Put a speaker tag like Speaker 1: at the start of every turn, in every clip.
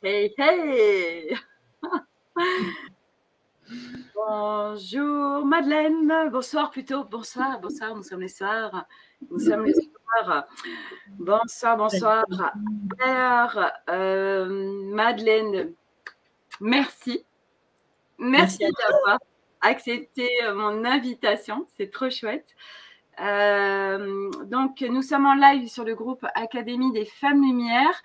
Speaker 1: Hey, hey! Bonjour Madeleine, bonsoir plutôt, bonsoir, nous sommes les soirs, bonsoir. Alors, Madeleine, merci d'avoir accepté mon invitation, c'est trop chouette. Donc, nous sommes en live sur le groupe Académie des Femmes Lumière.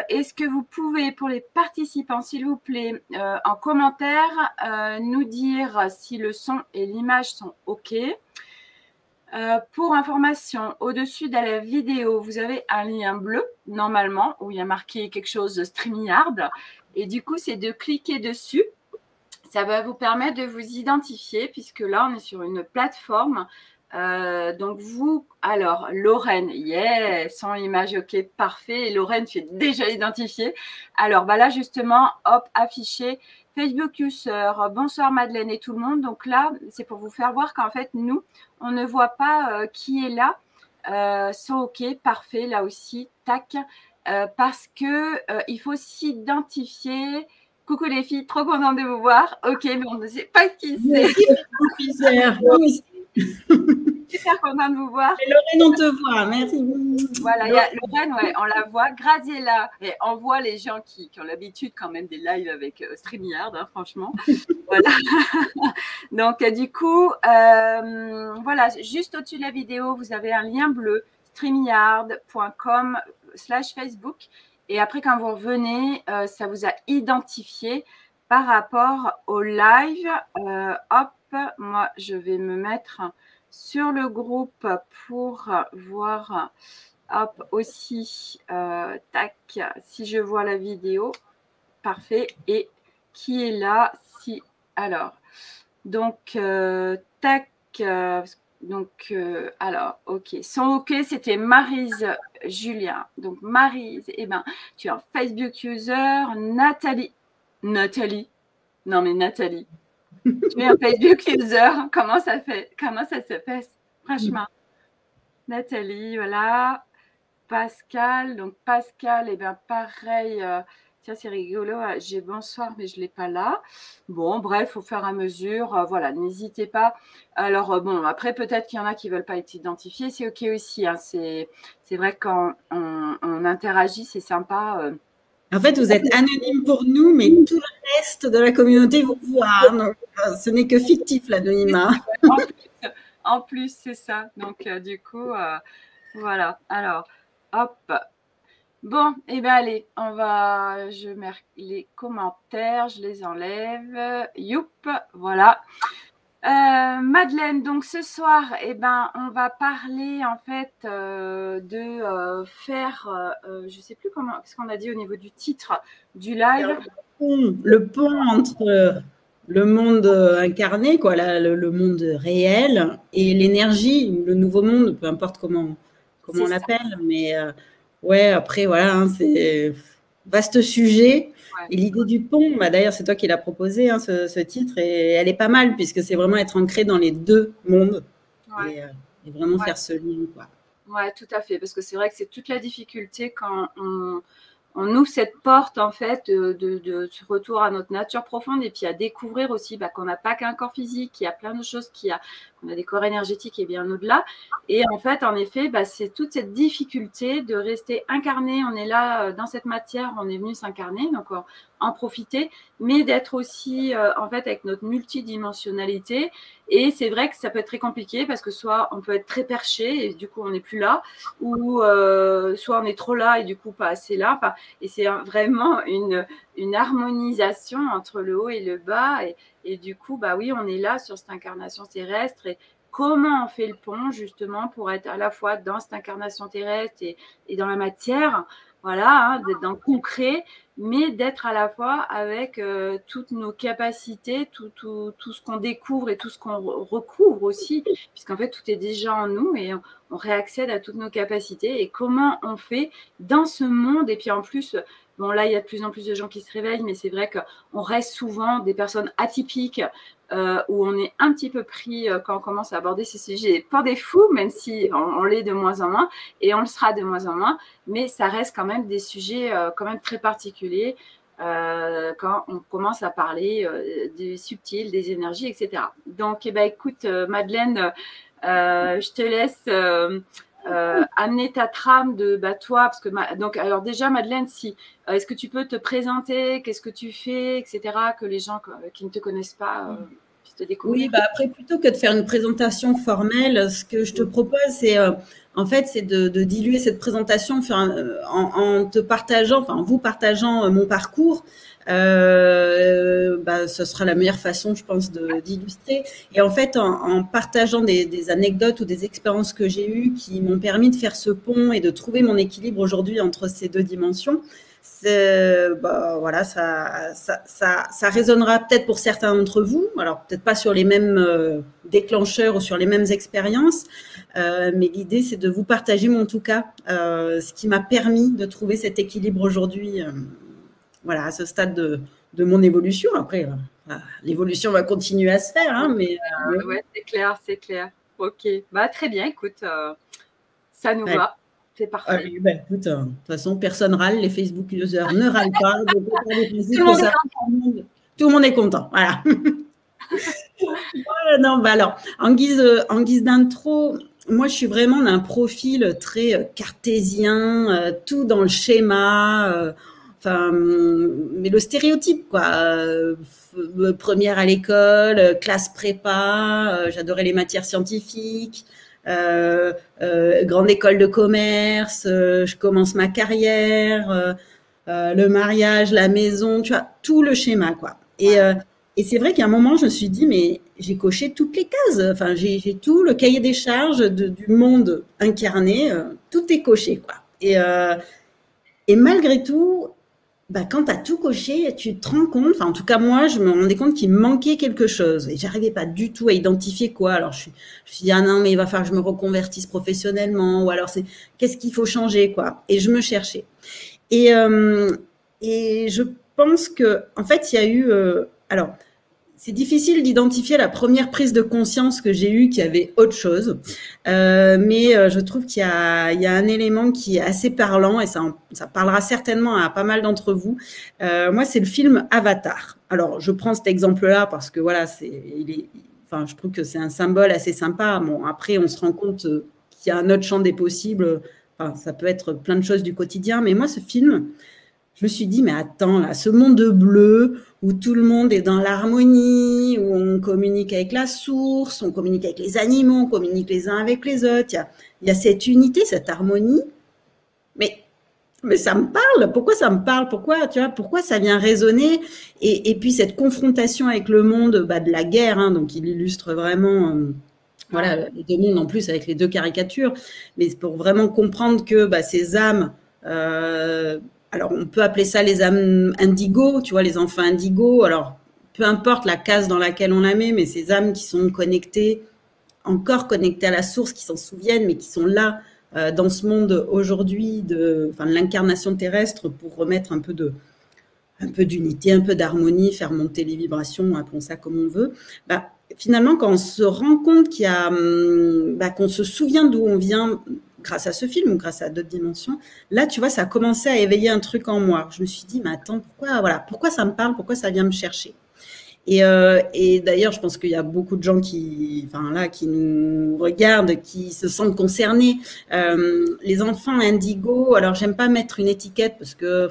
Speaker 1: Est-ce que vous pouvez, pour les participants, s'il vous plaît, en commentaire, nous dire si le son et l'image sont OK. Pour information, au-dessus de la vidéo, vous avez un lien bleu, normalement, où il y a marqué quelque chose de StreamYard. Et du coup, c'est de cliquer dessus. Ça va vous permettre de vous identifier, puisque là, on est sur une plateforme. Donc vous, alors Lorraine, yeah, sans image, ok, parfait. Et Lorraine, tu es déjà identifiée. Alors bah là justement, hop, affiché Facebook User, bonsoir Madeleine et tout le monde. Donc là, c'est pour vous faire voir qu'en fait, nous, on ne voit pas qui est là. Sans ok, parfait, là aussi, tac. Parce que il faut s'identifier. Coucou les filles, trop contente de vous voir. Ok, mais on ne sait pas qui c'est. Super contente de vous voir.
Speaker 2: Et Lorraine, on te voit, merci.
Speaker 1: Voilà, il y a Lorraine, ouais, on la voit. Graziella, et on voit les gens qui ont l'habitude quand même des lives avec StreamYard, hein, franchement. Voilà. Donc, du coup, voilà, juste au-dessus de la vidéo, vous avez un lien bleu, streamyard.com/Facebook. Et après, quand vous revenez, ça vous a identifié par rapport au live. Hop, moi, je vais me mettre sur le groupe pour voir, hop, aussi, tac, si je vois la vidéo, parfait, et qui est là, si, alors, donc, tac, donc, alors, ok, son ok, c'était Maryse Julien, donc Maryse, eh ben, tu es un Facebook user, Nathalie, non mais Nathalie, tu es un Facebook user, comment ça se fait, franchement. Nathalie, voilà. Pascal, donc Pascal, eh bien pareil, tiens c'est rigolo, j'ai bonsoir mais je ne l'ai pas là. Bon bref, au fur et à mesure, voilà, n'hésitez pas. Alors bon, après peut-être qu'il y en a qui ne veulent pas être identifiés, c'est ok aussi, hein, c'est vrai que quand on interagit, c'est sympa.
Speaker 2: En fait, vous êtes anonyme pour nous, mais tout le reste de la communauté vous voit. Donc, ce n'est que fictif, l'anonymat.
Speaker 1: En plus, c'est ça. Donc, du coup, voilà. Alors, hop. Bon, et bien allez, je mets les commentaires, je les enlève. Youp, voilà. Madeleine, donc ce soir, eh ben, on va parler en fait de faire, je ne sais plus comment, ce qu'on a dit au niveau du titre du live.
Speaker 2: Le pont entre le monde incarné, quoi, le monde réel, et l'énergie, le nouveau monde, peu importe comment on l'appelle. Mais ouais, après, voilà, hein, c'est vaste sujet. Ouais. Et l'idée du pont, bah, d'ailleurs, c'est toi qui l'as proposé, hein, ce titre, et elle est pas mal, puisque c'est vraiment être ancré dans les deux mondes, ouais. et vraiment faire ce lien, quoi.
Speaker 1: Ouais, tout à fait, parce que c'est vrai que c'est toute la difficulté quand on ouvre cette porte, en fait, de ce retour à notre nature profonde et puis à découvrir aussi qu'on n'a pas qu'un corps physique, qu'il y a plein de choses, qu'on a des corps énergétiques et bien au-delà. Et en fait, en effet, c'est toute cette difficulté de rester incarné. On est là dans cette matière, on est venu s'incarner, donc en profiter, mais d'être aussi, en fait, avec notre multidimensionnalité. Et c'est vrai que ça peut être très compliqué parce que soit on peut être très perché et du coup, on n'est plus là, ou soit on est trop là et du coup, pas assez là. Enfin, et c'est vraiment une harmonisation entre le haut et le bas. Et du coup, oui, on est là sur cette incarnation terrestre. Et comment on fait le pont, justement, pour être à la fois dans cette incarnation terrestre et dans la matière, voilà, hein, d'être dans le concret, mais d'être à la fois avec toutes nos capacités, tout ce qu'on découvre et tout ce qu'on recouvre aussi, puisqu'en fait, tout est déjà en nous et on réaccède à toutes nos capacités. Et comment on fait dans ce monde, et puis en plus, Bon, là, il y a de plus en plus de gens qui se réveillent, mais c'est vrai qu'on reste souvent des personnes atypiques où on est un petit peu pris quand on commence à aborder ces sujets par des fous, même si on l'est de moins en moins, et on le sera de moins en moins, mais ça reste quand même des sujets quand même très particuliers quand on commence à parler du subtil, des énergies, etc. Donc, eh ben, écoute, Madeleine, je te laisse amener ta trame de toi, parce que donc alors déjà Madeleine, si est-ce que tu peux te présenter, qu'est-ce que tu fais, etc., que les gens qui ne te connaissent pas puissent te découvrir.
Speaker 2: Oui, bah après, plutôt que de faire une présentation formelle, ce que je te propose, c'est en fait, c'est de diluer cette présentation en te partageant, enfin, en vous partageant mon parcours. Ce sera la meilleure façon, je pense, d'illustrer. Et en fait, en partageant des anecdotes ou des expériences que j'ai eues qui m'ont permis de faire ce pont et de trouver mon équilibre aujourd'hui entre ces deux dimensions, voilà, ça résonnera peut-être pour certains d'entre vous. Alors peut-être pas sur les mêmes déclencheurs ou sur les mêmes expériences, mais l'idée c'est de vous partager, en tout cas, ce qui m'a permis de trouver cet équilibre aujourd'hui. Voilà, à ce stade de mon évolution. Après, l'évolution va continuer à se faire, hein, mais
Speaker 1: ouais, c'est clair, c'est clair. Ok, bah très bien. Écoute, ça nous va. C'est parfait.
Speaker 2: Écoute, de toute façon, personne râle, les Facebook users ne râlent pas. Donc tout le monde est content. Voilà. Non, alors, en guise d'intro, moi, je suis vraiment d'un profil très cartésien, tout dans le schéma. Mais le stéréotype, quoi. Première à l'école, classe prépa, j'adorais les matières scientifiques. Grande école de commerce, je commence ma carrière, le mariage, la maison, tu vois, tout le schéma, quoi. Et c'est vrai qu'à un moment, je me suis dit, mais j'ai coché toutes les cases. Enfin, j'ai tout le cahier des charges du monde incarné, tout est coché, quoi. Et malgré tout, quand tu as tout coché, tu te rends compte, enfin en tout cas moi, je me rendais compte qu'il me manquait quelque chose et j'arrivais pas du tout à identifier quoi. Alors je me suis dit, ah non, mais il va falloir que je me reconvertisse professionnellement, ou alors qu'est-ce qu'il faut changer, quoi. Et je me cherchais. Et je pense que, en fait, il y a eu, alors, c'est difficile d'identifier la première prise de conscience que j'ai eue qui avait autre chose, mais je trouve qu'il y a un élément qui est assez parlant et ça parlera certainement à pas mal d'entre vous. Moi, c'est le film Avatar. Alors, je prends cet exemple-là parce que voilà, je trouve que c'est un symbole assez sympa. Bon, après, on se rend compte qu'il y a un autre champ des possibles. Enfin, ça peut être plein de choses du quotidien, mais moi, ce film, je me suis dit, mais attends, là, ce monde bleu où tout le monde est dans l'harmonie, où on communique avec la source, on communique avec les animaux, on communique les uns avec les autres. Il y a cette unité, cette harmonie. Mais ça me parle. Pourquoi ça me parle? Pourquoi ça vient résonner? Et puis cette confrontation avec le monde de la guerre, hein, donc il illustre vraiment voilà, les deux mondes en plus avec les deux caricatures, mais pour vraiment comprendre que ces âmes, alors on peut appeler ça les âmes indigo, tu vois, les enfants indigo. Alors peu importe la case dans laquelle on la met, mais ces âmes qui sont encore connectées à la source, qui s'en souviennent, mais qui sont là dans ce monde aujourd'hui de l'incarnation terrestre pour remettre un peu d'unité, un peu d'harmonie, faire monter les vibrations, appelons ça comme on veut. Finalement, quand on se rend compte qu'on se souvient d'où on vient grâce à ce film ou grâce à d'autres dimensions, là, tu vois, ça a commencé à éveiller un truc en moi. Je me suis dit, mais attends, pourquoi ça me parle, pourquoi ça vient me chercher? Et d'ailleurs, je pense qu'il y a beaucoup de gens qui nous regardent, qui se sentent concernés. Les enfants indigo, alors j'aime pas mettre une étiquette parce que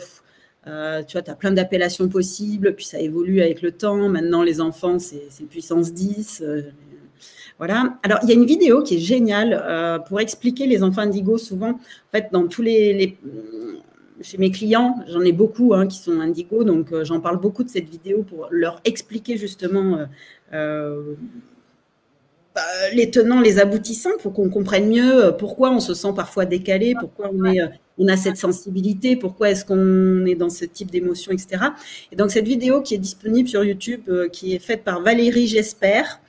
Speaker 2: tu vois, tu as plein d'appellations possibles, puis ça évolue avec le temps. Maintenant, les enfants, c'est puissance 10. Voilà. Alors, il y a une vidéo qui est géniale pour expliquer les enfants indigo. Souvent, en fait, dans tous chez mes clients, j'en ai beaucoup qui sont indigo, donc j'en parle beaucoup de cette vidéo pour leur expliquer justement les tenants, les aboutissants, pour qu'on comprenne mieux pourquoi on se sent parfois décalé, pourquoi on a cette sensibilité, pourquoi est-ce qu'on est dans ce type d'émotion, etc. Et donc, cette vidéo qui est disponible sur YouTube, qui est faite par Valérie J'espère,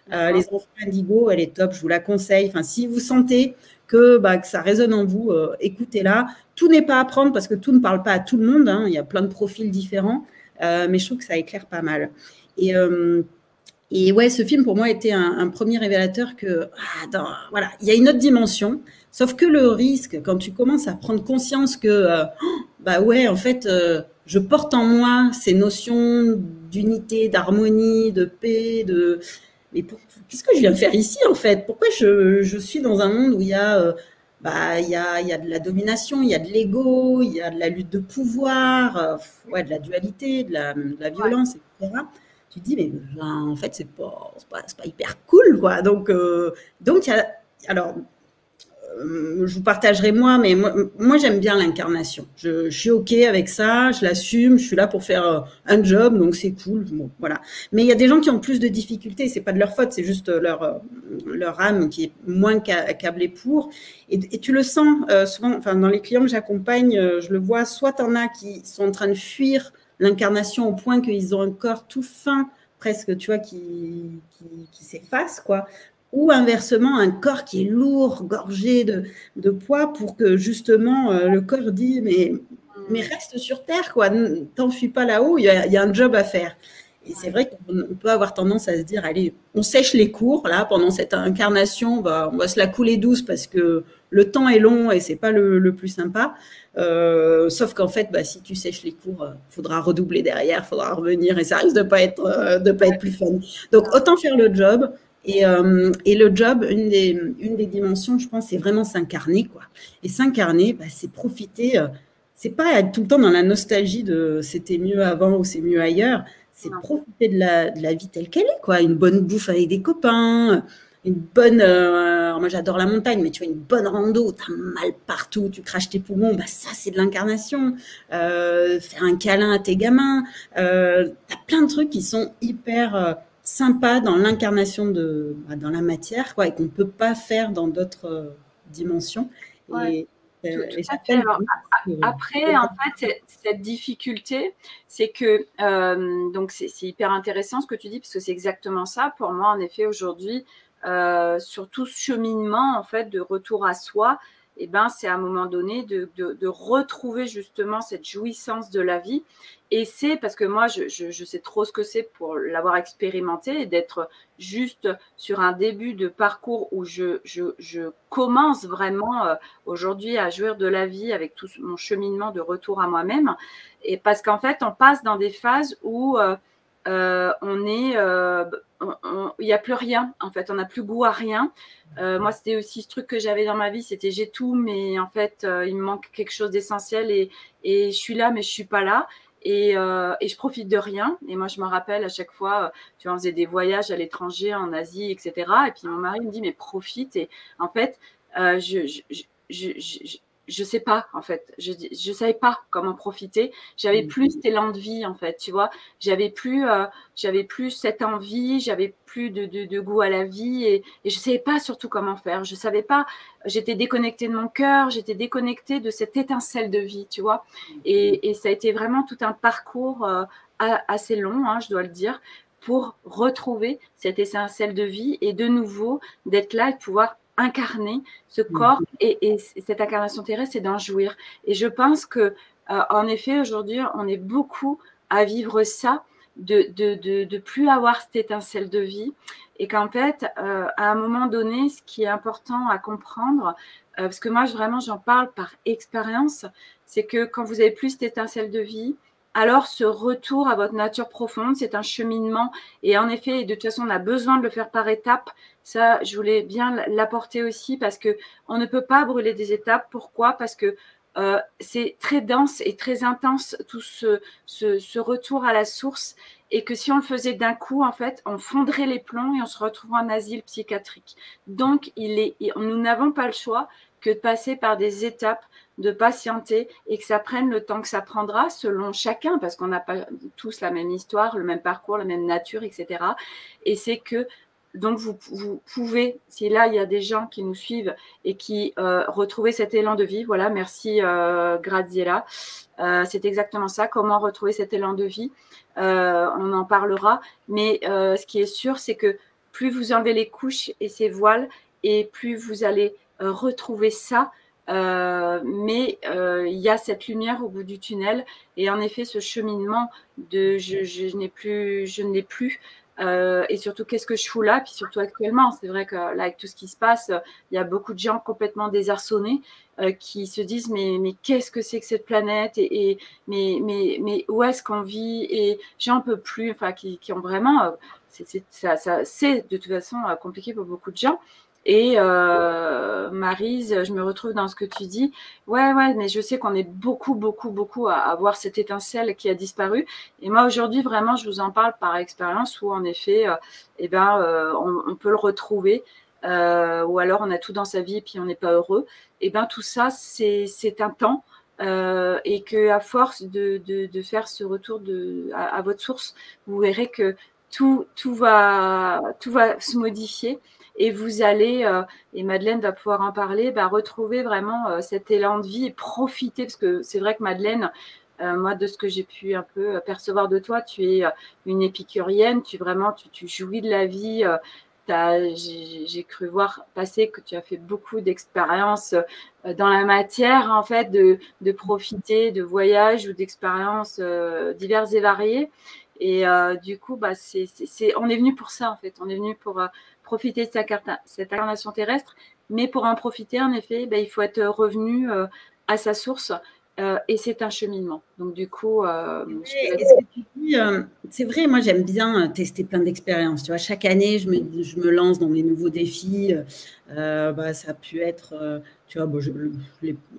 Speaker 2: les enfants indigo, elle est top, je vous la conseille. Enfin, si vous sentez que ça résonne en vous, écoutez-la. Tout n'est pas à prendre parce que tout ne parle pas à tout le monde, hein, il y a plein de profils différents, mais je trouve que ça éclaire pas mal. Et ouais, ce film pour moi était un premier révélateur que voilà, il y a une autre dimension. Sauf que le risque, quand tu commences à prendre conscience que ouais, en fait, je porte en moi ces notions d'unité, d'harmonie, de paix, mais qu'est-ce que je viens faire ici en fait? Pourquoi je suis dans un monde où il y a il y a de la domination, il y a de l'ego, il y a de la lutte de pouvoir, ouais, de la dualité, de la violence, etc. Tu te dis, mais en fait, c'est pas hyper cool, quoi. Donc alors, je vous partagerai moi, mais moi j'aime bien l'incarnation. Je suis OK avec ça, je l'assume, je suis là pour faire un job, donc c'est cool. Bon, voilà. Mais il y a des gens qui ont plus de difficultés, c'est pas de leur faute, c'est juste leur âme qui est moins câblée pour. Et tu le sens souvent, enfin, dans les clients que j'accompagne, je le vois, soit t'en as qui sont en train de fuir l'incarnation au point qu'ils ont un corps tout fin, presque, tu vois, qui s'efface, quoi. Ou inversement, un corps qui est lourd, gorgé de poids pour que justement le corps dit mais reste sur Terre, quoi, t'enfuis pas là-haut, il y a un job à faire. Et c'est vrai qu'on peut avoir tendance à se dire, allez, on sèche les cours, là, pendant cette incarnation, on va se la couler douce parce que le temps est long et c'est pas le plus sympa. Sauf qu'en fait, si tu sèches les cours, faudra redoubler derrière, faudra revenir et ça risque de pas être plus fun. Donc, autant faire le job. Et le job, une des dimensions, je pense, c'est vraiment s'incarner, quoi. Et s'incarner, c'est profiter. C'est pas être tout le temps dans la nostalgie de c'était mieux avant ou c'est mieux ailleurs. C'est profiter de la vie telle qu'elle est, quoi. Une bonne bouffe avec des copains, une bonne. Alors moi, j'adore la montagne, mais tu vois, une bonne rando, t'as mal partout, tu craches tes poumons, ça, c'est de l'incarnation. Faire un câlin à tes gamins. T'as plein de trucs qui sont hyper sympa dans l'incarnation dans la matière, quoi, et qu'on ne peut pas faire dans d'autres dimensions.
Speaker 1: Ouais, tout à fait. Alors, après, en fait, cette difficulté, c'est que, donc c'est hyper intéressant ce que tu dis, parce que c'est exactement ça. Pour moi, en effet, aujourd'hui, sur tout ce cheminement, en fait, de retour à soi, c'est à un moment donné de retrouver justement cette jouissance de la vie. Et c'est parce que moi, je sais trop ce que c'est pour l'avoir expérimenté et d'être juste sur un début de parcours où je commence vraiment aujourd'hui à jouir de la vie avec tout mon cheminement de retour à moi-même. Et parce qu'en fait, on passe dans des phases où on est... il n'y a plus rien, en fait, on n'a plus goût à rien. Moi, c'était aussi ce truc que j'avais dans ma vie, c'était j'ai tout, mais en fait, il me manque quelque chose d'essentiel et je suis là, mais je ne suis pas là. Et je profite de rien. Et moi, je me rappelle à chaque fois, tu vois, on faisait des voyages à l'étranger, en Asie, etc. Et puis mon mari me dit, mais profite. Et en fait, je sais pas, en fait. Je savais pas comment profiter. J'avais plus cet élan de vie, en fait, tu vois. J'avais plus cette envie, j'avais plus de goût à la vie et je savais pas surtout comment faire. Je savais pas, j'étais déconnectée de mon cœur, j'étais déconnectée de cette étincelle de vie, tu vois. Et ça a été vraiment tout un parcours assez long, hein, je dois le dire, pour retrouver cette étincelle de vie et de nouveau d'être là et de pouvoir incarner ce corps et cette incarnation terrestre, c'est d'en jouir. Et je pense que, en effet, aujourd'hui, on est beaucoup à vivre ça, de plus avoir cette étincelle de vie et qu'en fait, à un moment donné, ce qui est important à comprendre, parce que moi, vraiment, j'en parle par expérience, c'est que quand vous avez plus cette étincelle de vie, alors ce retour à votre nature profonde, c'est un cheminement. Et en effet, de toute façon, on a besoin de le faire par étapes. Ça, je voulais bien l'apporter aussi parce qu'on ne peut pas brûler des étapes. Pourquoi? Parce que c'est très dense et très intense tout ce retour à la source et que si on le faisait d'un coup, en fait, on fondrait les plombs et on se retrouve en asile psychiatrique. Donc, nous n'avons pas le choix que de passer par des étapes, de patienter et que ça prenne le temps que ça prendra selon chacun, parce qu'on n'a pas tous la même histoire, le même parcours, la même nature, etc. Et c'est que donc, vous pouvez, si là, il y a des gens qui nous suivent et qui retrouvaient cet élan de vie, voilà, merci Graziella, c'est exactement ça, comment retrouver cet élan de vie, on en parlera, mais ce qui est sûr, c'est que plus vous enlevez les couches et ces voiles, et plus vous allez retrouver ça. Mais il y a cette lumière au bout du tunnel et en effet ce cheminement de je ne l'ai plus et surtout qu'est-ce que je fous là, puis surtout actuellement c'est vrai que là avec tout ce qui se passe il y a beaucoup de gens complètement désarçonnés qui se disent mais qu'est-ce que c'est que cette planète et mais où est-ce qu'on vit et j'en peux plus, enfin qui ont vraiment c'est de toute façon compliqué pour beaucoup de gens. Et Maryse, je me retrouve dans ce que tu dis. Ouais, mais je sais qu'on est beaucoup, beaucoup, beaucoup à avoir cette étincelle qui a disparu. Et moi, aujourd'hui, vraiment, je vous en parle par expérience où, en effet, on peut le retrouver. Ou alors, on a tout dans sa vie et puis on n'est pas heureux. Et bien, tout ça, c'est un temps. Et qu'à force de faire ce retour à votre source, vous verrez que tout va se modifier. Et vous allez, et Madeleine va pouvoir en parler, retrouver vraiment cet élan de vie et profiter, parce que c'est vrai que Madeleine, moi, de ce que j'ai pu un peu percevoir de toi, tu es une épicurienne, tu jouis de la vie. J'ai cru voir passer que tu as fait beaucoup d'expériences dans la matière, en fait, de profiter de voyages ou d'expériences diverses et variées. Et du coup, on est venu pour ça, en fait. On est venu pour profiter de cette incarnation terrestre. Mais pour en profiter, en effet, il faut être revenu à sa source. Et c'est un cheminement. Donc, du coup,
Speaker 2: c'est vrai, moi j'aime bien tester plein d'expériences. Tu vois, chaque année, je me lance dans des nouveaux défis. Ça a pu être, tu vois,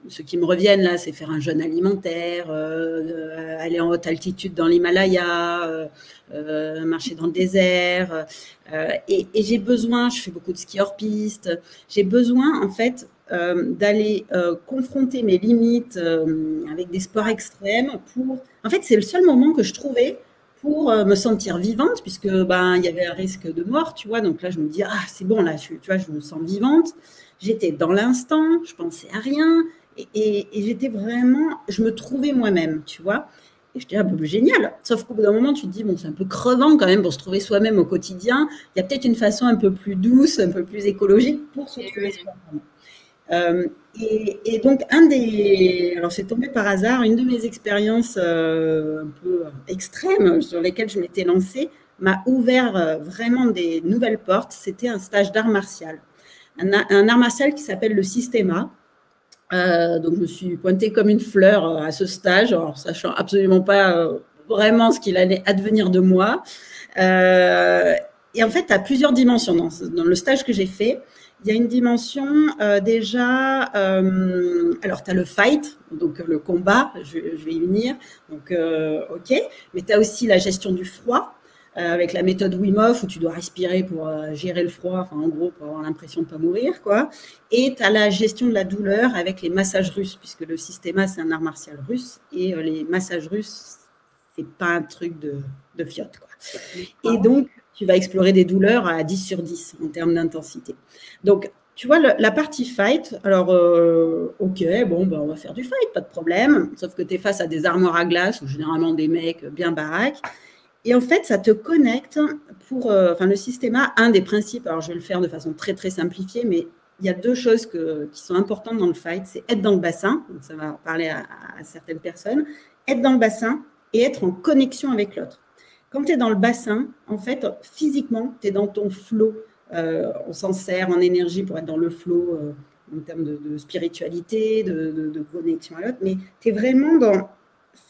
Speaker 2: ceux qui me reviennent là, c'est faire un jeûne alimentaire, aller en haute altitude dans l'Himalaya, marcher dans le désert. Et j'ai besoin, je fais beaucoup de ski hors piste, j'ai besoin en fait d'aller confronter mes limites avec des sports extrêmes en fait, c'est le seul moment que je trouvais pour me sentir vivante, puisque il y avait un risque de mort, tu vois. Donc là, je me dis, ah, c'est bon, là, tu vois, je me sens vivante. J'étais dans l'instant, je pensais à rien, et j'étais vraiment, je me trouvais moi-même, tu vois. Et je dis, ah, génial. Sauf qu'au bout d'un moment, tu te dis, bon, c'est un peu crevant quand même pour se trouver soi-même au quotidien. Il y a peut-être une façon un peu plus douce, un peu plus écologique pour se trouver soi-même. Et donc, alors c'est tombé par hasard, une de mes expériences un peu extrêmes sur lesquelles je m'étais lancée m'a ouvert vraiment des nouvelles portes. C'était un stage d'art martial. Un art martial qui s'appelle le Systema. Donc, je me suis pointée comme une fleur à ce stage, alors sachant absolument pas vraiment ce qu'il allait advenir de moi. Et en fait, à plusieurs dimensions dans le stage que j'ai fait. Il y a une dimension déjà, alors tu as le fight, donc le combat, je vais y venir, donc ok, mais tu as aussi la gestion du froid, avec la méthode Wim Hof où tu dois respirer pour gérer le froid, enfin en gros pour avoir l'impression de ne pas mourir, quoi. Et tu as la gestion de la douleur avec les massages russes, puisque le Systema c'est un art martial russe, et les massages russes, c'est pas un truc de fiotte, quoi. Et donc, tu vas explorer des douleurs à 10 sur 10 en termes d'intensité. Donc, tu vois, la partie fight, alors, ok, bon, on va faire du fight, pas de problème, sauf que tu es face à des armoires à glace, ou généralement des mecs bien baraques, et en fait, ça te connecte le Systema, un des principes, alors je vais le faire de façon très, très simplifiée, mais il y a deux choses qui sont importantes dans le fight, c'est être dans le bassin, donc ça va parler à certaines personnes, être dans le bassin et être en connexion avec l'autre. Quand tu es dans le bassin, en fait, physiquement, tu es dans ton flow. On s'en sert en énergie pour être dans le flow en termes de spiritualité, de connexion à l'autre, mais tu es vraiment dans...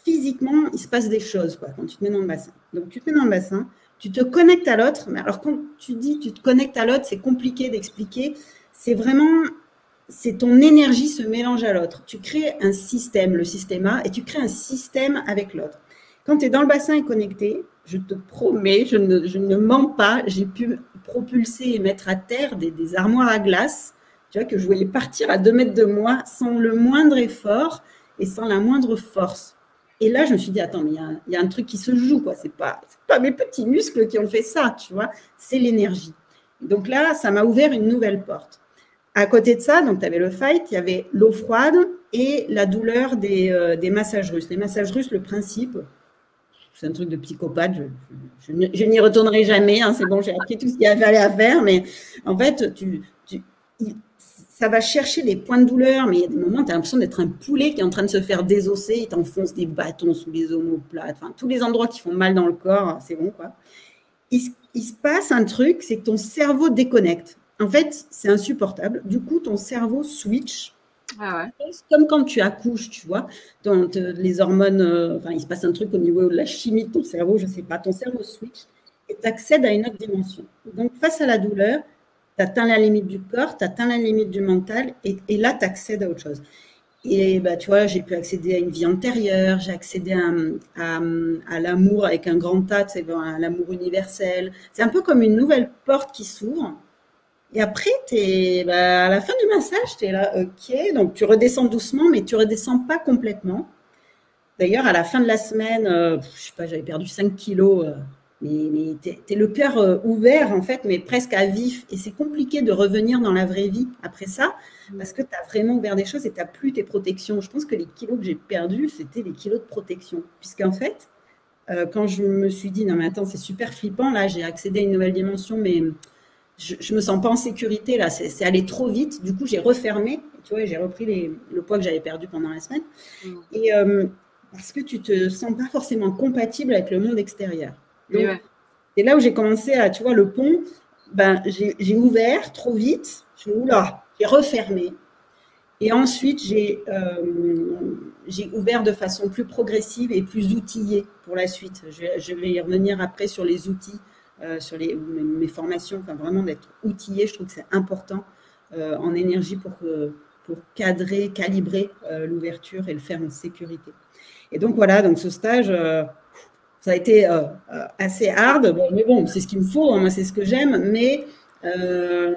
Speaker 2: Physiquement, il se passe des choses quoi, quand tu te mets dans le bassin. Donc, tu te mets dans le bassin, tu te connectes à l'autre, mais alors quand tu dis tu te connectes à l'autre, c'est compliqué d'expliquer. C'est vraiment... c'est ton énergie se mélange à l'autre. Tu crées un système, le Systema, et tu crées un système avec l'autre. Quand tu es dans le bassin et connecté, je te promets, je ne mens pas, j'ai pu propulser et mettre à terre des armoires à glace, tu vois, que je voyais partir à 2 mètres de moi sans le moindre effort et sans la moindre force. Et là, je me suis dit, attends, mais il y a un truc qui se joue, quoi. C'est pas mes petits muscles qui ont fait ça, tu vois, c'est l'énergie. Donc là, ça m'a ouvert une nouvelle porte. À côté de ça, donc tu avais le fight, il y avait l'eau froide et la douleur des massages russes. Les massages russes, le principe, c'est un truc de psychopathe, je n'y retournerai jamais, hein, c'est bon, j'ai appris tout ce qu'il y avait à faire, mais en fait, ça va chercher des points de douleur, mais il y a des moments, tu as l'impression d'être un poulet qui est en train de se faire désosser, il t'enfonce des bâtons sous les omoplates, enfin, tous les endroits qui font mal dans le corps, c'est bon, quoi. Il se passe un truc, c'est que ton cerveau déconnecte. En fait, c'est insupportable. Du coup, ton cerveau switch.
Speaker 1: Ah ouais.
Speaker 2: Comme quand tu accouches, tu vois, les hormones, enfin, il se passe un truc au niveau de la chimie de ton cerveau, je ne sais pas, ton cerveau switch et tu accèdes à une autre dimension. Donc, face à la douleur, tu atteins la limite du corps, tu atteins la limite du mental et là, tu accèdes à autre chose. Et bah, tu vois, j'ai pu accéder à une vie antérieure, j'ai accédé à l'amour avec un grand A, c'est à l'amour universel. C'est un peu comme une nouvelle porte qui s'ouvre. Et après, à la fin du massage, tu es là, ok, donc tu redescends doucement, mais tu redescends pas complètement. D'ailleurs, à la fin de la semaine, je sais pas, j'avais perdu 5 kilos, mais tu es le cœur ouvert, en fait, mais presque à vif. Et c'est compliqué de revenir dans la vraie vie après ça, parce que tu as vraiment ouvert des choses et tu n'as plus tes protections. Je pense que les kilos que j'ai perdus, c'était les kilos de protection. Puisqu'en fait, quand je me suis dit, non mais attends, c'est super flippant, là, j'ai accédé à une nouvelle dimension, mais je me sens pas en sécurité, là, c'est allé trop vite. Du coup, j'ai refermé, tu vois, j'ai repris le poids que j'avais perdu pendant la semaine. Et parce que tu te sens pas forcément compatible avec le monde extérieur. Donc,
Speaker 1: Ouais.
Speaker 2: c'est là où j'ai commencé à, tu vois, le pont, ben, j'ai ouvert trop vite, oula, j'ai refermé. Et ensuite, j'ai ouvert de façon plus progressive et plus outillée pour la suite. Je vais y revenir après sur les outils, sur mes formations, enfin vraiment d'être outillé, je trouve que c'est important en énergie pour cadrer, calibrer l'ouverture et le faire en sécurité. Et donc voilà, donc ce stage, ça a été assez hard, bon, mais bon, c'est ce qu'il me faut, hein, moi c'est ce que j'aime, mais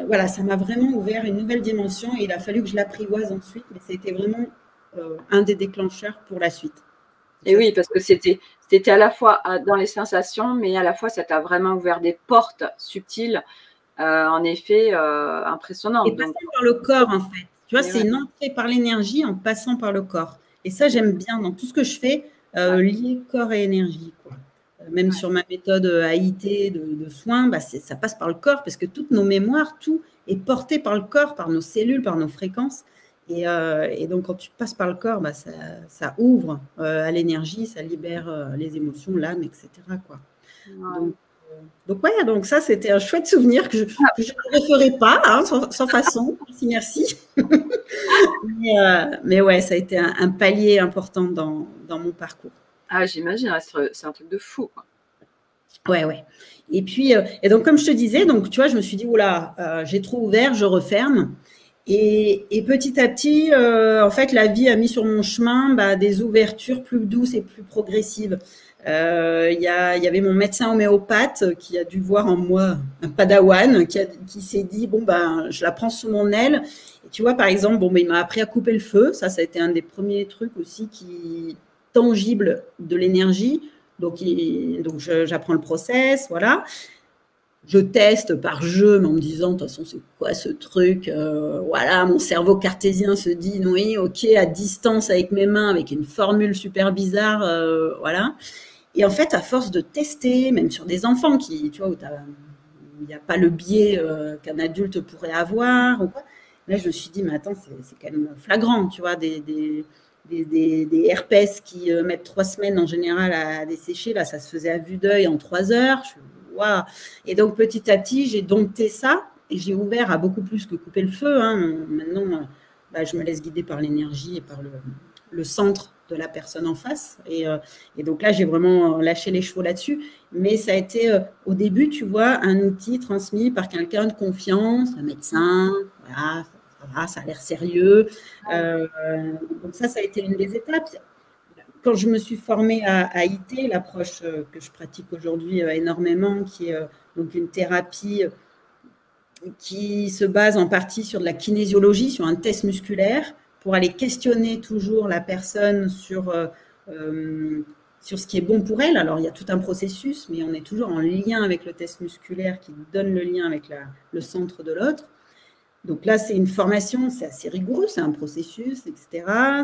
Speaker 2: voilà, ça m'a vraiment ouvert une nouvelle dimension et il a fallu que je l'apprivoise ensuite, mais c'était vraiment un des déclencheurs pour la suite.
Speaker 1: Et oui, parce que c'était à la fois dans les sensations, mais à la fois ça t'a vraiment ouvert des portes subtiles, en effet, impressionnantes.
Speaker 2: Et passant par le corps, en fait. Tu vois, c'est une entrée par l'énergie en passant par le corps. Et ça, j'aime bien dans tout ce que je fais, lier corps et énergie, quoi. Même sur ma méthode AIT de soins, bah, ça passe par le corps parce que toutes nos mémoires, tout est porté par le corps, par nos cellules, par nos fréquences. Et donc, quand tu passes par le corps, bah, ça ouvre à l'énergie, ça libère les émotions, l'âme, etc., quoi. Donc, ouais, donc ça, c'était un chouette souvenir que je ne referai pas, hein, sans façon. Merci. mais ouais, ça a été un palier important dans mon parcours.
Speaker 1: Ah, j'imagine, c'est un truc de fou, quoi.
Speaker 2: Ouais. Et puis, et donc, comme je te disais, donc, tu vois, je me suis dit, oula, j'ai trop ouvert, je referme. Et petit à petit, en fait, la vie a mis sur mon chemin des ouvertures plus douces et plus progressives. Il y avait mon médecin homéopathe qui a dû voir en moi un padawan qui s'est dit, bon, je la prends sous mon aile. Et tu vois, par exemple, il m'a appris à couper le feu. Ça a été un des premiers trucs aussi tangibles de l'énergie. Donc j'apprends le process, voilà. Je teste par jeu, mais en me disant, de toute façon, c'est quoi ce truc voilà, mon cerveau cartésien se dit, oui, ok, à distance avec mes mains, avec une formule super bizarre, voilà. Et en fait, à force de tester, même sur des enfants tu vois, où il n'y a pas le biais qu'un adulte pourrait avoir, ou quoi, là, je me suis dit, mais attends, c'est quand même flagrant, tu vois, des herpès qui mettent 3 semaines en général à dessécher, là, ça se faisait à vue d'œil en 3 heures. Wow. Et donc, petit à petit, j'ai dompté ça et j'ai ouvert à beaucoup plus que couper le feu. Hein. Maintenant, je me laisse guider par l'énergie et par le centre de la personne en face. Et donc là, j'ai vraiment lâché les chevaux là-dessus. Mais ça a été, au début, tu vois, un outil transmis par quelqu'un de confiance, un médecin, voilà, ça a l'air sérieux. Donc ça a été une des étapes. Quand je me suis formée à IT, l'approche que je pratique aujourd'hui énormément, qui est donc une thérapie qui se base en partie sur de la kinésiologie, sur un test musculaire, pour aller questionner toujours la personne sur ce qui est bon pour elle. Alors, il y a tout un processus, mais on est toujours en lien avec le test musculaire qui donne le lien avec le centre de l'autre. Donc là, c'est une formation, c'est assez rigoureux, c'est un processus, etc.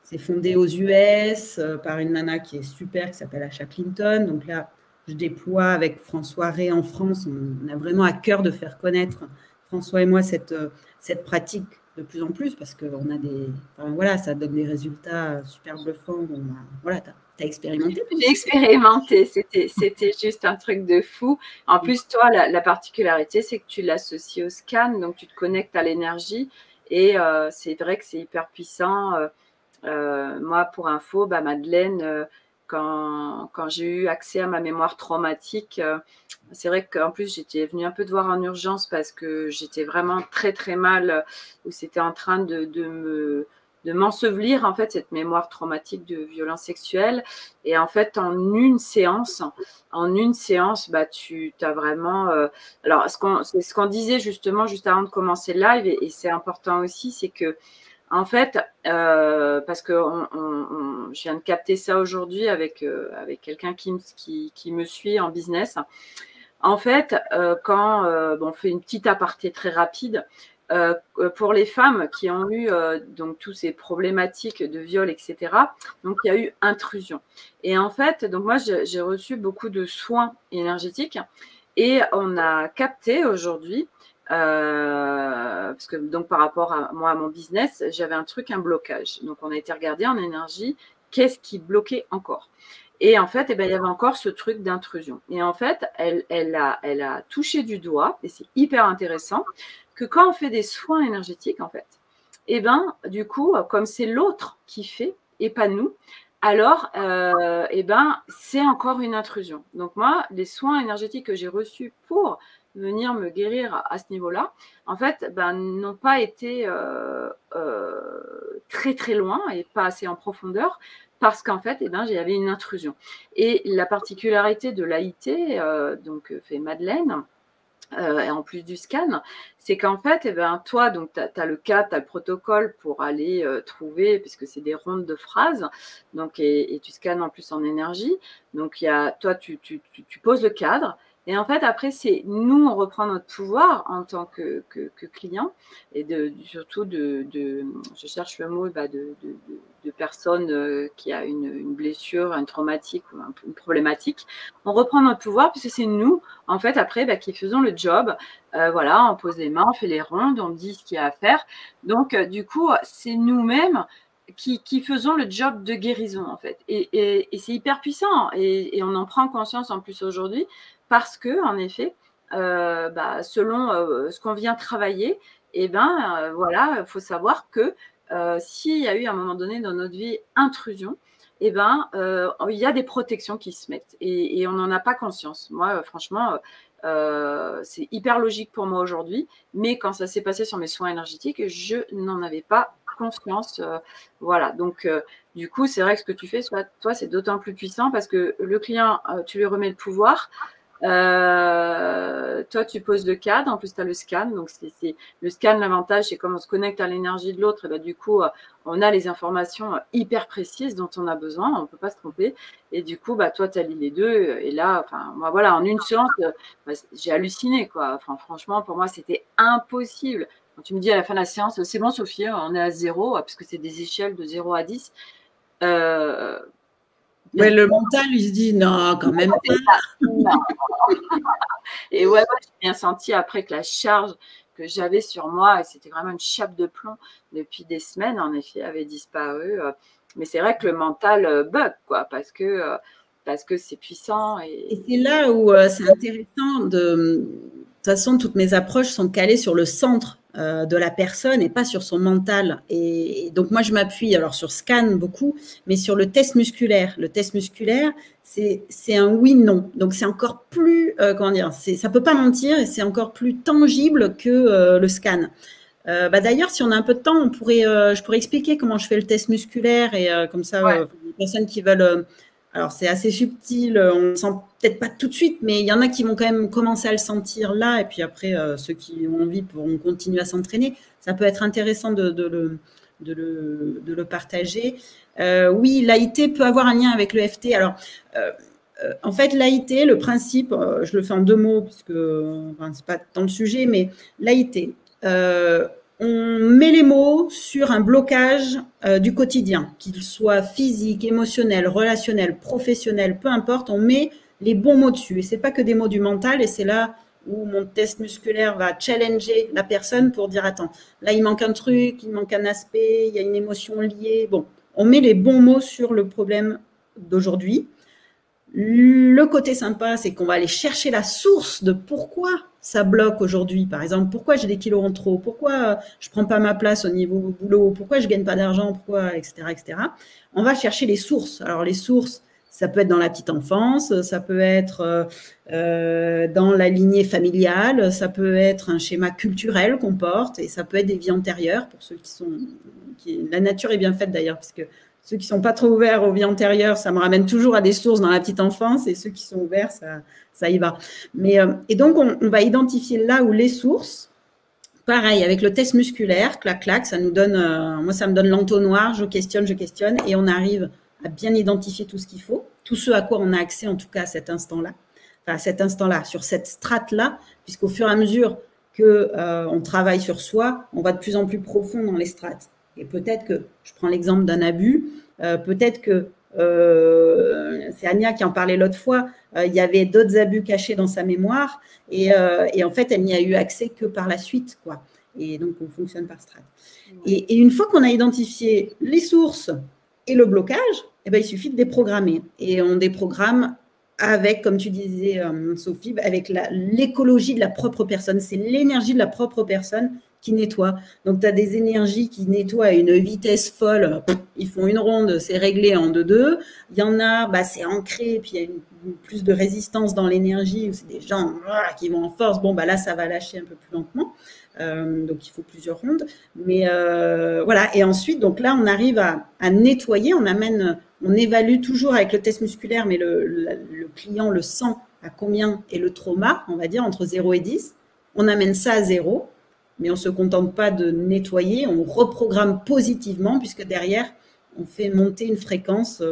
Speaker 2: C'est fondé aux US par une nana qui est super, qui s'appelle Asha Clinton. Donc là, je déploie avec François Rey en France. On a vraiment à cœur de faire connaître François et moi cette pratique de plus en plus parce qu'on a voilà, ça donne des résultats super bluffants. Bon, voilà, tu as expérimenté.
Speaker 1: J'ai expérimenté, c'était juste un truc de fou. En plus, toi, la particularité, c'est que tu l'associes au scan, donc tu te connectes à l'énergie et c'est vrai que c'est hyper puissant. Moi, pour info, Madeleine, quand j'ai eu accès à ma mémoire traumatique, c'est vrai qu'en plus, j'étais venue un peu te voir en urgence parce que j'étais vraiment très, très mal, où c'était en train de m'ensevelir, en fait, cette mémoire traumatique de violence sexuelle. Et en fait, en une séance, tu as vraiment… alors, c'est ce qu'on disait justement juste avant de commencer le live, et c'est important aussi, c'est que en fait, parce que je viens de capter ça aujourd'hui avec quelqu'un qui me suit en business. En fait, quand on fait une petite aparté très rapide, pour les femmes qui ont eu donc tous ces problématiques de viol, etc., donc il y a eu intrusion. Et en fait, donc moi, j'ai reçu beaucoup de soins énergétiques et on a capté aujourd'hui parce que donc par rapport à moi, à mon business, j'avais un blocage. Donc on a été regarder en énergie, qu'est-ce qui bloquait encore. Et en fait, il y avait encore ce truc d'intrusion. Et en fait, elle a touché du doigt, et c'est hyper intéressant, que quand on fait des soins énergétiques, en fait, du coup, comme c'est l'autre qui fait, et pas nous, alors, c'est encore une intrusion. Donc moi, les soins énergétiques que j'ai reçus pour venir me guérir à ce niveau-là, en fait, n'ont pas été très très loin et pas assez en profondeur parce qu'en fait, j'avais une intrusion. Et la particularité de l'AIT, donc fait Madeleine, et en plus du scan, c'est qu'en fait, toi, donc, tu as le cadre, tu as le protocole pour aller trouver, puisque c'est des rondes de phrases, donc, et tu scannes en plus en énergie. Donc, toi, tu poses le cadre. Et en fait, après, c'est nous, on reprend notre pouvoir en tant que client et surtout je cherche le mot, de personnes qui a une blessure, une traumatique ou une problématique. On reprend notre pouvoir puisque c'est nous, en fait, après, qui faisons le job. Voilà, on pose les mains, on fait les rondes, on dit ce qu'il y a à faire. Donc, du coup, c'est nous-mêmes qui faisons le job de guérison, en fait. Et c'est hyper puissant. Et on en prend conscience en plus aujourd'hui parce que, en effet, selon ce qu'on vient travailler, voilà, il faut savoir que s'il y a eu à un moment donné dans notre vie intrusion, il y a des protections qui se mettent et on n'en a pas conscience. Moi, franchement, c'est hyper logique pour moi aujourd'hui, mais quand ça s'est passé sur mes soins énergétiques, je n'en avais pas conscience. Voilà, donc du coup, c'est vrai que ce que tu fais, toi, c'est d'autant plus puissant parce que le client, tu lui remets le pouvoir. Toi, tu poses le cadre, en plus, tu as le scan. Donc, c'est le scan, l'avantage, c'est comme on se connecte à l'énergie de l'autre, et du coup, on a les informations hyper précises dont on a besoin, on ne peut pas se tromper. Et du coup, toi, tu allies les deux. Et là, moi, voilà, en une séance, j'ai halluciné, quoi. Enfin, franchement, pour moi, c'était impossible. Quand tu me dis à la fin de la séance, c'est bon, Sophie, on est à 0, parce que c'est des échelles de 0 à 10.
Speaker 2: Ouais, le mental, il se dit non, quand même pas.
Speaker 1: Et ouais, j'ai bien senti après que la charge que j'avais sur moi, et c'était vraiment une chape de plomb depuis des semaines, en effet, avait disparu. Mais c'est vrai que le mental bug, quoi, parce que c'est puissant.
Speaker 2: Et c'est là où c'est intéressant de toute façon, toutes mes approches sont calées sur le centre de la personne et pas sur son mental. Et donc, moi, je m'appuie alors sur scan beaucoup, mais sur le test musculaire. Le test musculaire, c'est un oui-non. Donc, c'est encore plus, comment dire, ça peut pas mentir et c'est encore plus tangible que le scan. D'ailleurs, si on a un peu de temps, je pourrais expliquer comment je fais le test musculaire et comme ça,
Speaker 1: ouais.
Speaker 2: Les personnes qui veulent… alors, c'est assez subtil, on ne le sent peut-être pas tout de suite, mais il y en a qui vont quand même commencer à le sentir là, et puis après, ceux qui ont envie pourront continuer à s'entraîner. Ça peut être intéressant de le partager. Oui, l'AIT peut avoir un lien avec le FT. Alors, en fait, l'AIT, le principe, je le fais en 2 mots, parce que c'est pas tant le sujet, mais l'AIT, on met les mots sur un blocage du quotidien, qu'il soit physique, émotionnel, relationnel, professionnel, peu importe, on met les bons mots dessus. Et c'est pas que des mots du mental, et c'est là où mon test musculaire va challenger la personne pour dire, attends, là, il manque un truc, il manque un aspect, il y a une émotion liée. Bon, on met les bons mots sur le problème d'aujourd'hui. Le côté sympa, c'est qu'on va aller chercher la source de pourquoi ça bloque aujourd'hui. Par exemple, pourquoi j'ai des kilos en trop, pourquoi je prends pas ma place au niveau boulot, pourquoi je gagne pas d'argent, pourquoi, etc., etc. On va chercher les sources. Alors, les sources, ça peut être dans la petite enfance, ça peut être dans la lignée familiale, ça peut être un schéma culturel qu'on porte, et ça peut être des vies antérieures pour ceux qui sont... La nature est bien faite d'ailleurs, parce que ceux qui ne sont pas trop ouverts aux vies antérieures, ça me ramène toujours à des sources dans la petite enfance, et ceux qui sont ouverts, ça y va. Et donc, on va identifier là où les sources, pareil, avec le test musculaire, clac, clac, ça nous donne, moi, ça me donne l'entonnoir, je questionne, et on arrive à bien identifier tout ce qu'il faut, tout ce à quoi on a accès, en tout cas, à cet instant-là, sur cette strate-là, puisqu'au fur et à mesure qu'on travaille sur soi, on va de plus en plus profond dans les strates. Et peut-être que, je prends l'exemple d'un abus, peut-être que, c'est Anya qui en parlait l'autre fois, il y avait d'autres abus cachés dans sa mémoire, et en fait, elle n'y a eu accès que par la suite, quoi. Et donc, on fonctionne par strate. Et une fois qu'on a identifié les sources et le blocage, eh ben, il suffit de déprogrammer. Et on déprogramme avec, comme tu disais, Sophie, avec l'écologie de la propre personne. C'est l'énergie de la propre personne qui nettoie. Donc, tu as des énergies qui nettoient à une vitesse folle. Ils font une ronde, c'est réglé en 2-2. Il y en a, c'est ancré, puis il y a plus de résistance dans l'énergie, où c'est des gens qui vont en force. Bon, là, ça va lâcher un peu plus lentement. Donc, il faut plusieurs rondes. Mais voilà. Et ensuite, donc là, on arrive à nettoyer. On évalue toujours avec le test musculaire, mais le client le sent à combien est le trauma, on va dire, entre 0 et 10. On amène ça à 0. Mais on ne se contente pas de nettoyer, on reprogramme positivement, puisque derrière, on fait monter une fréquence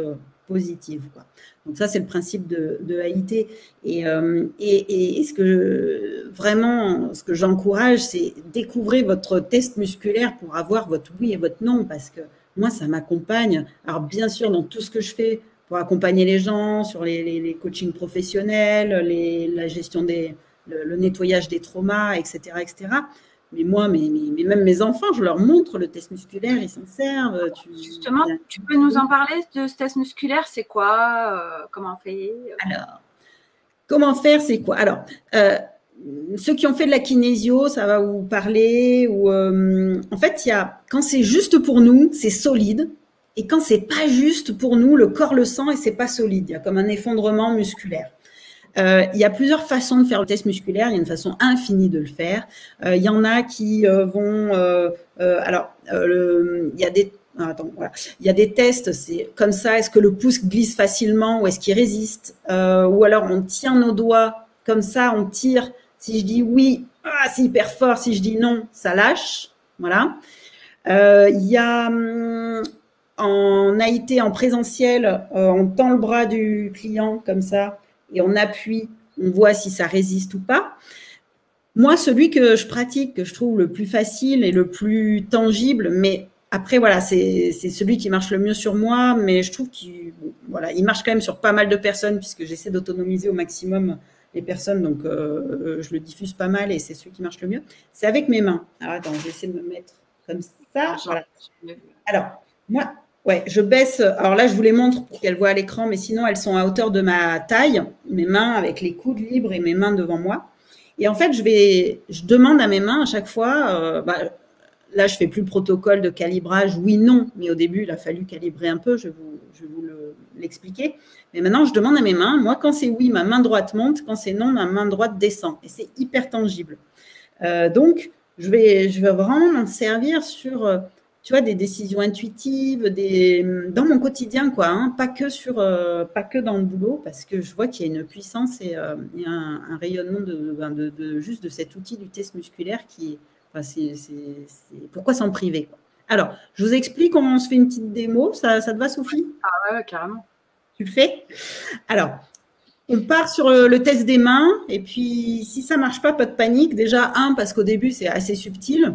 Speaker 2: positive, quoi. Donc ça, c'est le principe de AIT. Et ce que j'encourage, c'est découvrir votre test musculaire pour avoir votre oui et votre non, parce que moi, ça m'accompagne. Alors bien sûr, dans tout ce que je fais pour accompagner les gens, sur les coachings professionnels, la gestion le nettoyage des traumas, etc., etc. Mais moi, mais même mes enfants, je leur montre le test musculaire, ils s'en servent.
Speaker 1: Justement, tu peux nous en parler de ce test musculaire? C'est quoi? Comment on fait?
Speaker 2: Alors, comment faire, c'est quoi? Alors, ceux qui ont fait de la kinésio, ça va vous parler. En fait, quand c'est juste pour nous, c'est solide. Et quand c'est pas juste pour nous, le corps le sent et c'est pas solide. Il y a comme un effondrement musculaire. Il y a plusieurs façons de faire le test musculaire. Il y a une façon infinie de le faire. Il y en a qui vont... il y a des... voilà. Il y a des tests, c'est comme ça. Est-ce que le pouce glisse facilement ou est-ce qu'il résiste? Ou alors, on tient nos doigts comme ça, on tire. Si je dis oui, c'est hyper fort. Si je dis non, ça lâche. Voilà. Il y a... en AIT, en présentiel, on tend le bras du client comme ça. Et on appuie, on voit si ça résiste ou pas. Moi, celui que je pratique, que je trouve le plus facile et le plus tangible, mais après, voilà, c'est celui qui marche le mieux sur moi, mais je trouve qu'il marche quand même sur pas mal de personnes, puisque j'essaie d'autonomiser au maximum les personnes, donc je le diffuse pas mal et c'est celui qui marche le mieux. C'est avec mes mains. Alors, attends, je vais essayer de me mettre comme ça. Voilà. Alors, moi... Ouais, je baisse. Alors là, je vous les montre pour qu'elles voient à l'écran, mais sinon, elles sont à hauteur de ma taille, mes mains avec les coudes libres et mes mains devant moi. Et en fait, je demande à mes mains à chaque fois, là, je fais plus le protocole de calibrage, oui, non, mais au début, il a fallu calibrer un peu, je vais vous l'expliquer. Mais maintenant, je demande à mes mains, moi, quand c'est oui, ma main droite monte, quand c'est non, ma main droite descend. Et c'est hyper tangible. Donc, je vais vraiment m'en servir sur... tu vois, des décisions intuitives, dans mon quotidien, quoi, hein, pas que dans le boulot, parce que je vois qu'il y a une puissance et il y a un rayonnement juste de cet outil du test musculaire qui, pourquoi s'en priver, quoi. Alors, je vous explique comment on se fait une petite démo. Ça te va, Sophie?
Speaker 1: Ah ouais, carrément.
Speaker 2: Tu le fais? Alors, on part sur le test des mains, et puis si ça marche pas de panique. Déjà, parce qu'au début, c'est assez subtil.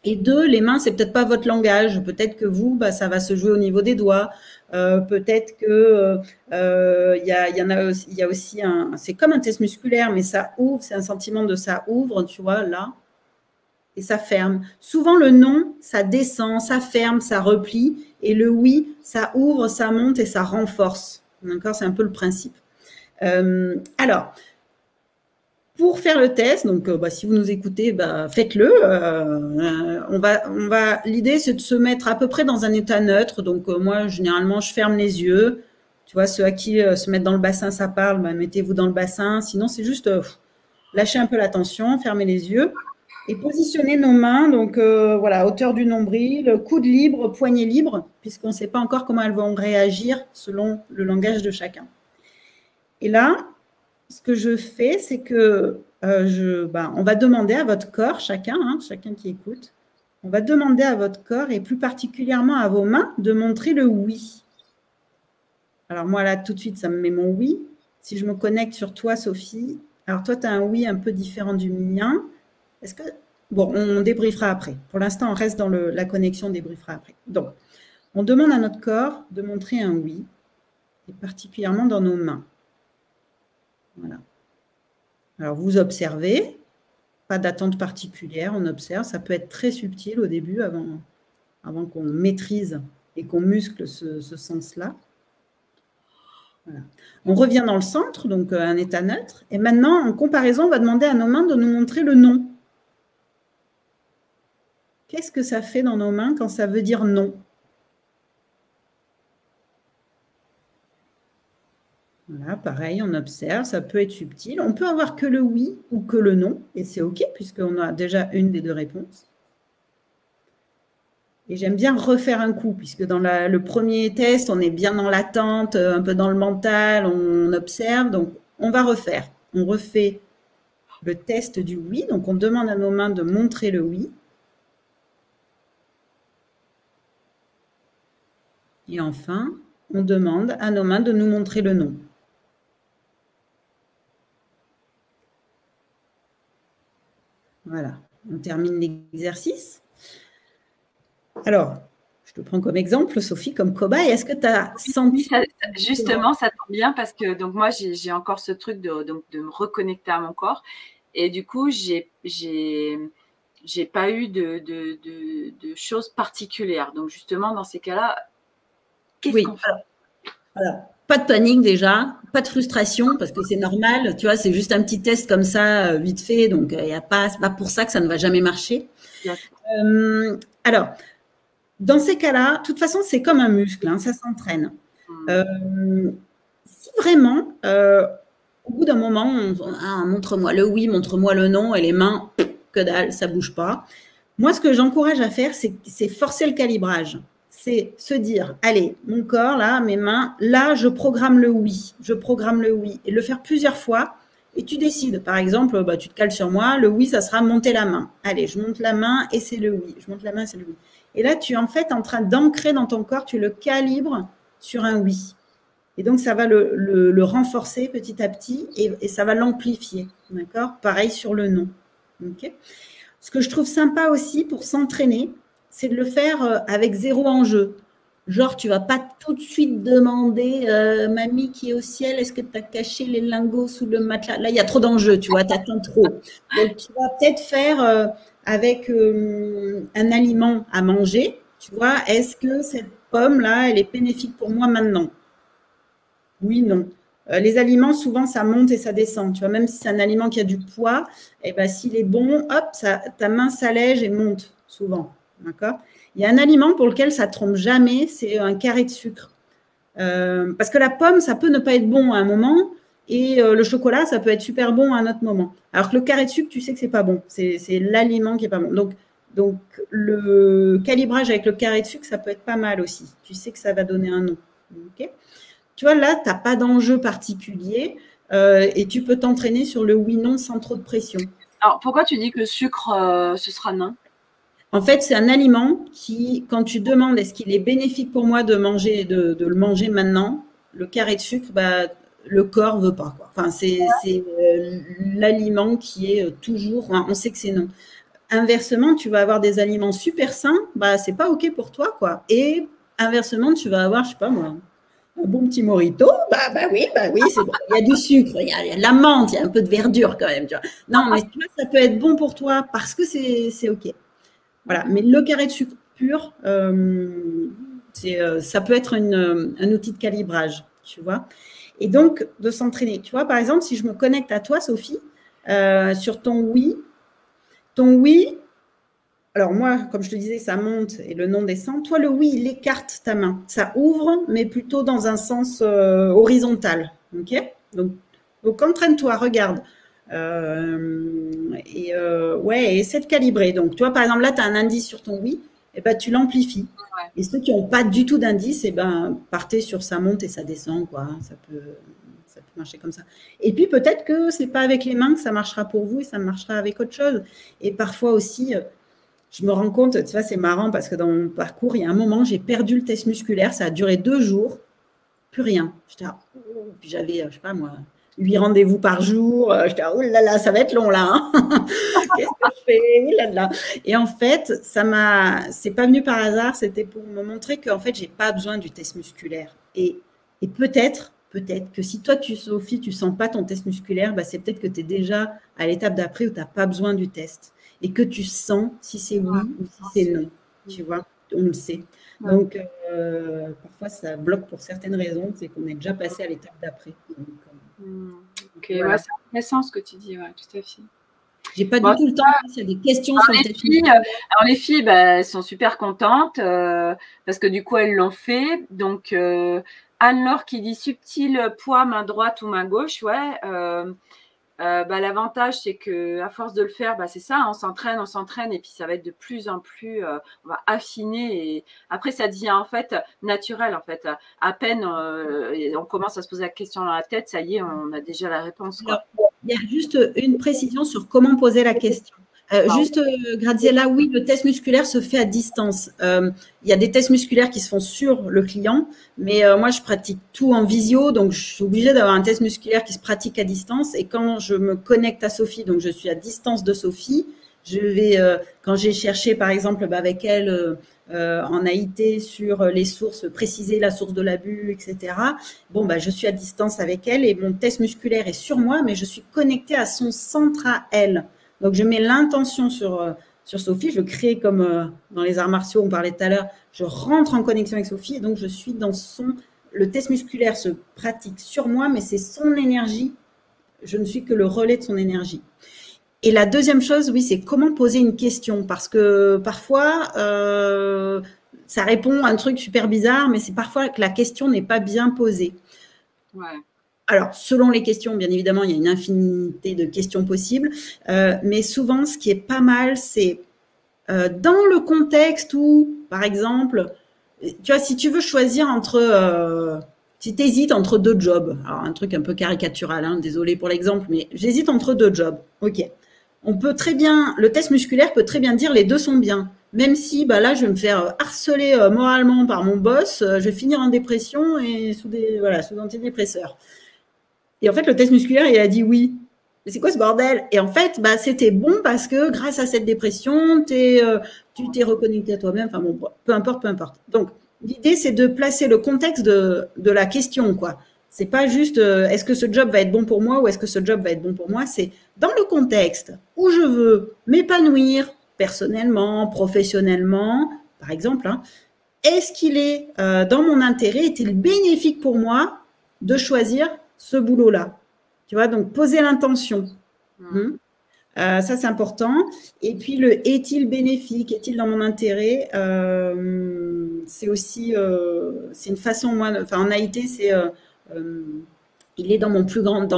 Speaker 2: Et deux, les mains, c'est peut-être pas votre langage. Peut-être que vous, bah, ça va se jouer au niveau des doigts. Peut-être que il y a aussi c'est comme un test musculaire, mais ça ouvre, c'est un sentiment de ça ouvre, tu vois, là, et ça ferme. Souvent, le non, ça descend, ça ferme, ça replie, et le oui, ça ouvre, ça monte et ça renforce. D'accord? C'est un peu le principe. Alors, pour faire le test, donc si vous nous écoutez, faites-le. L'idée, c'est de se mettre à peu près dans un état neutre. Donc moi, généralement, je ferme les yeux. Tu vois, ceux à qui se mettre dans le bassin, ça parle, mettez-vous dans le bassin. Sinon, c'est juste lâcher un peu la tension, fermer les yeux et positionner nos mains. Donc voilà, hauteur du nombril, coude libre, poignet libre, puisqu'on ne sait pas encore comment elles vont réagir selon le langage de chacun. Et là, ce que je fais, c'est que on va demander à votre corps, chacun qui écoute, on va demander à votre corps et plus particulièrement à vos mains de montrer le oui. Alors moi, là, tout de suite, ça me met mon oui. Si je me connecte sur toi, Sophie, alors toi, tu as un oui un peu différent du mien. Est-ce que... Bon, on débriefera après. Pour l'instant, on reste dans la connexion, on débriefera après. Donc, on demande à notre corps de montrer un oui, et particulièrement dans nos mains. Voilà. Alors, vous observez, pas d'attente particulière, on observe. Ça peut être très subtil au début, avant qu'on maîtrise et qu'on muscle ce sens-là. Voilà. On revient dans le centre, donc un état neutre. Et maintenant, en comparaison, on va demander à nos mains de nous montrer le non. Qu'est-ce que ça fait dans nos mains quand ça veut dire non? Voilà, pareil, on observe, ça peut être subtil. On peut avoir que le oui ou que le non, et c'est OK, puisqu'on a déjà une des deux réponses. Et j'aime bien refaire un coup, puisque dans le premier test, on est bien dans l'attente, un peu dans le mental, on observe, donc on va refaire. On refait le test du oui, donc on demande à nos mains de montrer le oui. Et enfin, on demande à nos mains de nous montrer le non. Voilà, on termine l'exercice. Alors, je te prends comme exemple, Sophie, comme cobaye. Est-ce que tu as senti…
Speaker 1: Justement, ça tombe bien parce que donc moi, j'ai encore ce truc de me reconnecter à mon corps. Et du coup, j'ai pas eu de choses particulières. Donc justement, dans ces cas-là, qu'est-ce qu'on fait?
Speaker 2: Alors, pas de panique déjà, pas de frustration parce que c'est normal, tu vois, c'est juste un petit test comme ça, vite fait, donc c'est pas pour ça que ça ne va jamais marcher. Alors, dans ces cas-là, de toute façon, c'est comme un muscle, ça s'entraîne. Si vraiment, au bout d'un moment, montre-moi le oui, montre-moi le non, et les mains, que dalle, ça bouge pas. Moi, ce que j'encourage à faire, c'est forcer le calibrage. C'est se dire, allez, mon corps, là, mes mains, là, je programme le oui, et le faire plusieurs fois, et tu décides. Par exemple, tu te cales sur moi, le oui, ça sera monter la main. Allez, je monte la main et c'est le oui. Je monte la main, c'est le oui. Et là, tu es en fait en train d'ancrer dans ton corps, tu le calibres sur un oui. Et donc, ça va le renforcer petit à petit et ça va l'amplifier. D'accord? Pareil sur le non. Okay. Ce que je trouve sympa aussi pour s'entraîner, c'est de le faire avec zéro enjeu. Genre, tu ne vas pas tout de suite demander mamie qui est au ciel, est-ce que tu as caché les lingots sous le matelas? Là, il y a trop d'enjeux, tu vois, tu attends trop. Donc, tu vas peut-être faire avec un aliment à manger, tu vois, est-ce que cette pomme-là, elle est bénéfique pour moi maintenant? Oui, non. Les aliments, souvent, ça monte et ça descend. Tu vois, même si c'est un aliment qui a du poids, eh ben, s'il est bon, hop, ta main s'allège et monte souvent. D'accord? Il y a un aliment pour lequel ça ne trompe jamais, c'est un carré de sucre. Parce que la pomme, ça peut ne pas être bon à un moment et le chocolat, ça peut être super bon à un autre moment. Alors que le carré de sucre, tu sais que ce n'est pas bon. C'est l'aliment qui n'est pas bon. Donc, le calibrage avec le carré de sucre, ça peut être pas mal aussi. Tu sais que ça va donner un nom. Okay? Tu vois, là, tu n'as pas d'enjeu particulier et tu peux t'entraîner sur le oui-non sans trop de pression.
Speaker 1: Alors, pourquoi tu dis que le sucre, ce sera non?
Speaker 2: En fait, c'est un aliment qui, quand tu demandes est-ce qu'il est bénéfique pour moi de le manger maintenant, le carré de sucre, le corps ne veut pas. Quoi. Enfin, c'est l'aliment qui est toujours… Enfin, on sait que c'est non. Inversement, tu vas avoir des aliments super sains, bah, c'est pas OK pour toi, quoi. Et inversement, tu vas avoir, je sais pas moi, un bon petit mojito, bah oui, c'est bon. Il y a du sucre, il y a de la menthe, il y a un peu de verdure quand même, tu vois. Non, mais tu vois, ça peut être bon pour toi parce que c'est OK. Voilà. Mais le carré de sucre pur, ça peut être un outil de calibrage, tu vois. Et donc, de s'entraîner. Tu vois, par exemple, si je me connecte à toi, Sophie, sur ton oui, alors moi, comme je te disais, ça monte et le non descend. Toi, le oui, il écarte ta main. Ça ouvre, mais plutôt dans un sens horizontal. OK? Donc entraîne-toi, regarde. Ouais, essaie de calibrer. Donc, tu vois, par exemple, là, tu as un indice sur ton oui, et ben, tu l'amplifies.
Speaker 1: Ouais.
Speaker 2: Et ceux qui n'ont pas du tout d'indice, et ben, partez sur ça monte et ça descend, quoi. Ça peut marcher comme ça. Et puis, peut-être que c'est pas avec les mains que ça marchera pour vous et ça marchera avec autre chose. Et parfois aussi, je me rends compte, tu vois, c'est marrant parce que dans mon parcours, il y a un moment, j'ai perdu le test musculaire. Ça a duré 2 jours. Plus rien. J'étais là, puis j'avais, je sais pas moi, 8 rendez-vous par jour. J'étais là, oh là là, ça va être long là. Hein. Qu'est-ce que je fais? Oh là là. Et en fait, c'est pas venu par hasard. C'était pour me montrer qu'en fait, j'ai pas besoin du test musculaire. Et peut-être que si toi, Sophie, tu sens pas ton test musculaire, bah, c'est peut-être que tu es déjà à l'étape d'après où tu n'as pas besoin du test. Et que tu sens si c'est oui ou si c'est non. Tu vois, on le sait. Donc, parfois, ça bloque pour certaines raisons, c'est qu'on est déjà passé à l'étape d'après.
Speaker 1: Ok, voilà. Ouais, c'est intéressant ce que tu dis, ouais, tout à fait.
Speaker 2: J'ai pas du tout le temps, s'il y a des questions sur le test.
Speaker 1: Alors les filles, bah, elles sont super contentes parce que du coup, elles l'ont fait. Donc, Anne-Laure qui dit subtil poids, main droite ou main gauche, ouais. Bah, l'avantage, c'est que à force de le faire, bah, c'est ça, on s'entraîne et puis ça va être de plus en plus, on va affiner et après ça devient en fait naturel en fait. À peine on commence à se poser la question dans la tête, ça y est, on a déjà la réponse. Quoi.
Speaker 2: Alors, il y a juste une précision sur comment poser la question. Graziella, oui, le test musculaire se fait à distance. Il y a des tests musculaires qui se font sur le client, mais moi, je pratique tout en visio, donc je suis obligée d'avoir un test musculaire qui se pratique à distance. Et quand je me connecte à Sophie, donc je suis à distance de Sophie, je vais, quand j'ai cherché, par exemple, avec elle en AIT sur les sources, préciser la source de l'abus, etc. Bon, je suis à distance avec elle et mon test musculaire est sur moi, mais je suis connectée à son centre à elle. Donc, je mets l'intention sur Sophie, je crée comme dans les arts martiaux, on parlait tout à l'heure, je rentre en connexion avec Sophie et donc je suis dans le test musculaire se pratique sur moi, mais c'est son énergie, je ne suis que le relais de son énergie. Et la deuxième chose, oui, c'est comment poser une question, parce que parfois, ça répond à un truc super bizarre, mais c'est parfois que la question n'est pas bien posée.
Speaker 1: Ouais.
Speaker 2: Alors, selon les questions, bien évidemment, il y a une infinité de questions possibles, mais souvent, ce qui est pas mal, c'est dans le contexte où, par exemple, tu vois, si tu veux choisir si tu hésites entre 2 jobs, alors un truc un peu caricatural, hein, désolé pour l'exemple, mais j'hésite entre 2 jobs, ok. On peut très bien, le test musculaire peut très bien dire les 2 sont bien. Même si là, je vais me faire harceler moralement par mon boss, je vais finir en dépression et sous antidépresseurs. Et en fait, le test musculaire, il a dit oui. Mais c'est quoi ce bordel? Et en fait, c'était bon parce que grâce à cette dépression, tu t'es reconnecté à toi-même. Enfin bon, peu importe. Donc, l'idée, c'est de placer le contexte de la question, quoi. C'est pas juste est-ce que ce job va être bon pour moi ou est-ce que ce job va être bon pour moi. C'est dans le contexte où je veux m'épanouir personnellement, professionnellement, par exemple. Hein, est-ce qu'il est dans mon intérêt? Est-il bénéfique pour moi de choisir ce boulot-là? Tu vois, donc poser l'intention. Ça, c'est important. Et puis, le est-il bénéfique? Est-il dans mon intérêt? C'est aussi, c'est une façon, moi, en AIT, c'est il est dans mon plus grand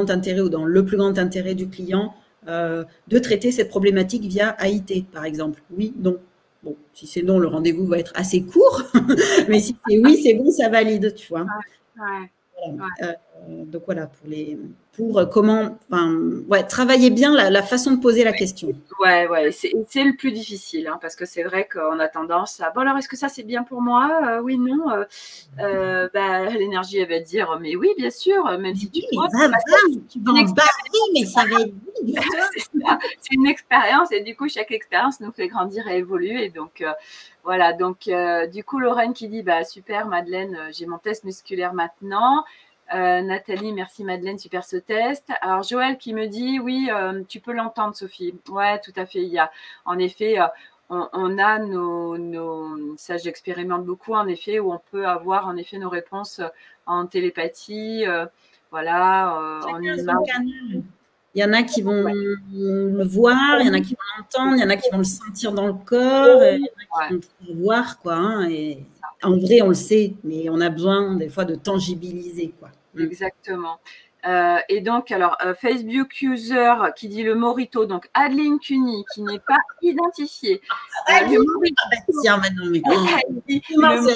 Speaker 2: intérêt ou dans le plus grand intérêt du client de traiter cette problématique via AIT, par exemple. Oui, non. Bon, si c'est non, le rendez-vous va être assez court, mais si c'est oui, c'est bon, ça valide, tu vois.
Speaker 1: Ouais.
Speaker 2: Voilà. Donc voilà, comment, travailler bien la façon de poser la question.
Speaker 1: Ouais, c'est le plus difficile, hein, parce que c'est vrai qu'on a tendance à, bon alors est-ce que ça c'est bien pour moi? Oui, non. L'énergie elle va te dire, mais oui, bien sûr, même si tu
Speaker 2: oui, tu vas en baver, mais ça va être bien.
Speaker 1: C'est une expérience et du coup chaque expérience nous fait grandir et évoluer. Donc voilà, donc du coup Lorraine qui dit super Madeleine, j'ai mon test musculaire maintenant. Nathalie, merci Madeleine, super ce test. Alors Joël qui me dit oui, tu peux l'entendre Sophie. Ouais, tout à fait. Il y a en effet, on a ça j'expérimente beaucoup en effet, où on peut avoir en effet nos réponses en télépathie, voilà, en
Speaker 2: image. Il y en a qui vont le voir, il y en a qui vont l'entendre, il y en a qui vont le sentir dans le corps, il y en a qui vont le voir, quoi. Hein, et en vrai, on le sait, mais on a besoin des fois de tangibiliser, quoi.
Speaker 1: Exactement. Et donc, alors, Facebook user qui dit le Morito, donc Adeline Cuny, qui n'est pas identifiée. Le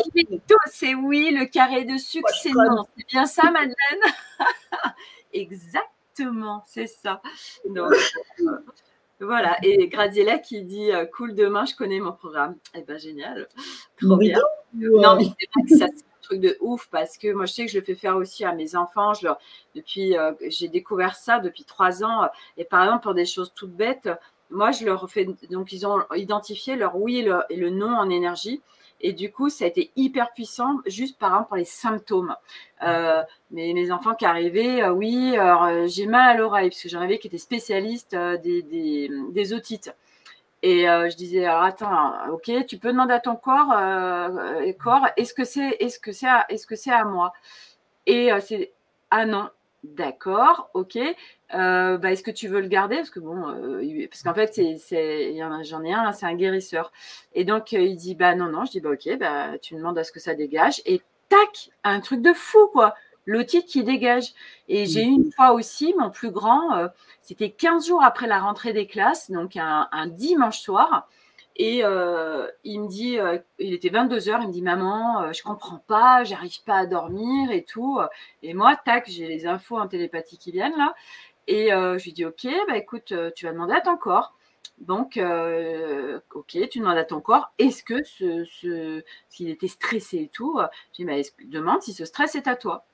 Speaker 1: Morito, c'est oui, le carré de sucre, c'est non. C'est bien ça, Madeleine? Exactement, c'est ça. Donc, voilà. Et Graziella qui dit cool, demain, je connais mon programme. Eh ben, génial. Trop bien. Non, mais c'est vrai que ça, c'est un truc de ouf parce que moi, je sais que je le fais faire aussi à mes enfants. J'ai découvert ça depuis 3 ans. Et par exemple, pour des choses toutes bêtes, moi, je leur fais. Donc, ils ont identifié leur oui et le non en énergie. Et du coup, ça a été hyper puissant, juste par exemple pour les symptômes. Mes enfants qui arrivaient, oui, j'ai mal à l'oreille, parce que j'en avais qui étaient spécialistes des otites. Et je disais, alors attends, ok, tu peux demander à ton corps, est-ce que c'est à moi? Et c'est, ah non, d'accord, ok. Est-ce que tu veux le garder? Parce que bon, parce qu'en fait, j'en ai un, c'est un guérisseur. Et donc il dit, non. Je dis, ok, tu demandes à ce que ça dégage. Et tac, un truc de fou, quoi. L'otite qui dégage. Et j'ai eu une fois aussi, mon plus grand, c'était 15 jours après la rentrée des classes, donc un dimanche soir. Et il me dit, il était 22h, il me dit, maman, je comprends pas, j'arrive pas à dormir et tout. Et moi, tac, j'ai les infos en télépathie qui viennent là. Et je lui dis, ok, écoute, tu vas demander à ton corps. Donc, ok, tu demandes à ton corps, est-ce que s'il était stressé et tout, je dis, demande si ce stress est à toi.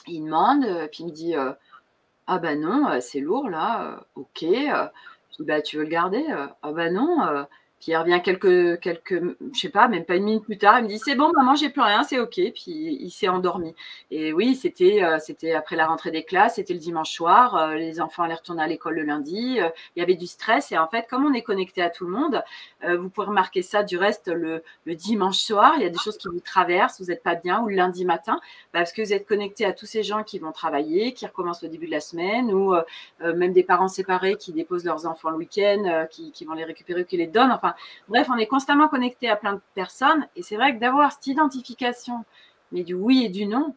Speaker 1: Il demande, puis il me dit, ah non, c'est lourd là, ok. Je dis, tu veux le garder? Ah non. Puis il revient je sais pas, même pas une minute plus tard, il me dit, c'est bon, maman, j'ai plus rien, c'est ok. Puis il s'est endormi. Et oui, c'était après la rentrée des classes, c'était le dimanche soir, les enfants allaient retourner à l'école le lundi, il y avait du stress. Et en fait, comme on est connecté à tout le monde, vous pouvez remarquer ça du reste le dimanche soir, il y a des choses qui vous traversent, vous n'êtes pas bien, ou le lundi matin, parce que vous êtes connecté à tous ces gens qui vont travailler, qui recommencent au début de la semaine, ou même des parents séparés qui déposent leurs enfants le week-end, qui vont les récupérer ou qui les donnent. Enfin, bref, on est constamment connecté à plein de personnes. Et c'est vrai que d'avoir cette identification, mais du oui et du non,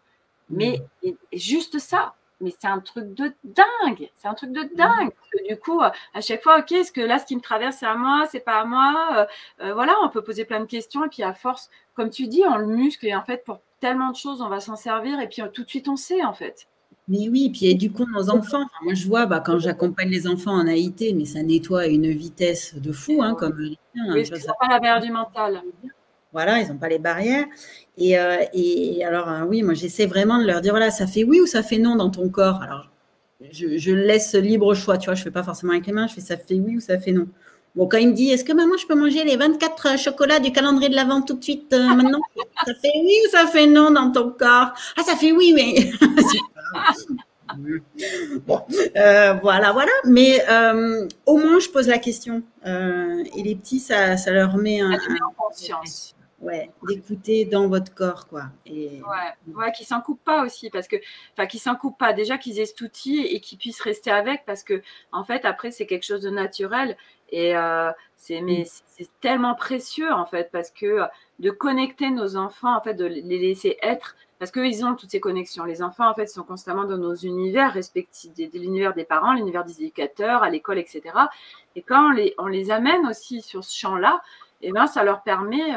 Speaker 1: mais et juste ça, mais c'est un truc de dingue. C'est un truc de dingue. Parce que du coup, à chaque fois, ok, est-ce que là, ce qui me traverse, c'est à moi, c'est pas à moi? Voilà, on peut poser plein de questions. Et puis, à force, comme tu dis, on le muscle. Et en fait, pour tellement de choses, on va s'en servir. Et puis, tout de suite, on sait, en fait.
Speaker 2: Mais oui, puis éduquons nos enfants. Enfin, moi, je vois quand j'accompagne les enfants en AIT, mais ça nettoie à une vitesse de fou, hein, comme
Speaker 1: oui, parce qu'ils n'ont pas la barrière du mental.
Speaker 2: Voilà, ils n'ont pas les barrières. Et alors, oui, moi, j'essaie vraiment de leur dire, voilà, ça fait oui ou ça fait non dans ton corps. Alors, je laisse libre choix, tu vois, je ne fais pas forcément avec les mains, je fais ça fait oui ou ça fait non. Bon, quand il me dit, est-ce que maman, je peux manger les 24 chocolats du calendrier de l'Avent tout de suite maintenant? Ça fait oui ou ça fait non dans ton corps? Ah, ça fait oui, mais... Bon, voilà. Mais au moins, je pose la question. Et les petits, ça leur met
Speaker 1: en conscience.
Speaker 2: Ouais, d'écouter dans votre corps, quoi.
Speaker 1: Ouais, qu'ils s'en coupent pas aussi, parce que, enfin, qu'ils s'en coupent pas. Déjà qu'ils aient cet outil et qu'ils puissent rester avec, parce que, en fait, après, c'est quelque chose de naturel. Et c'est tellement précieux, en fait, parce que de connecter nos enfants, en fait, de les laisser être, parce qu'ils ont toutes ces connexions. Les enfants, en fait, sont constamment dans nos univers respectifs, l'univers des parents, l'univers des éducateurs, à l'école, etc. Et quand on les amène aussi sur ce champ-là, ça leur permet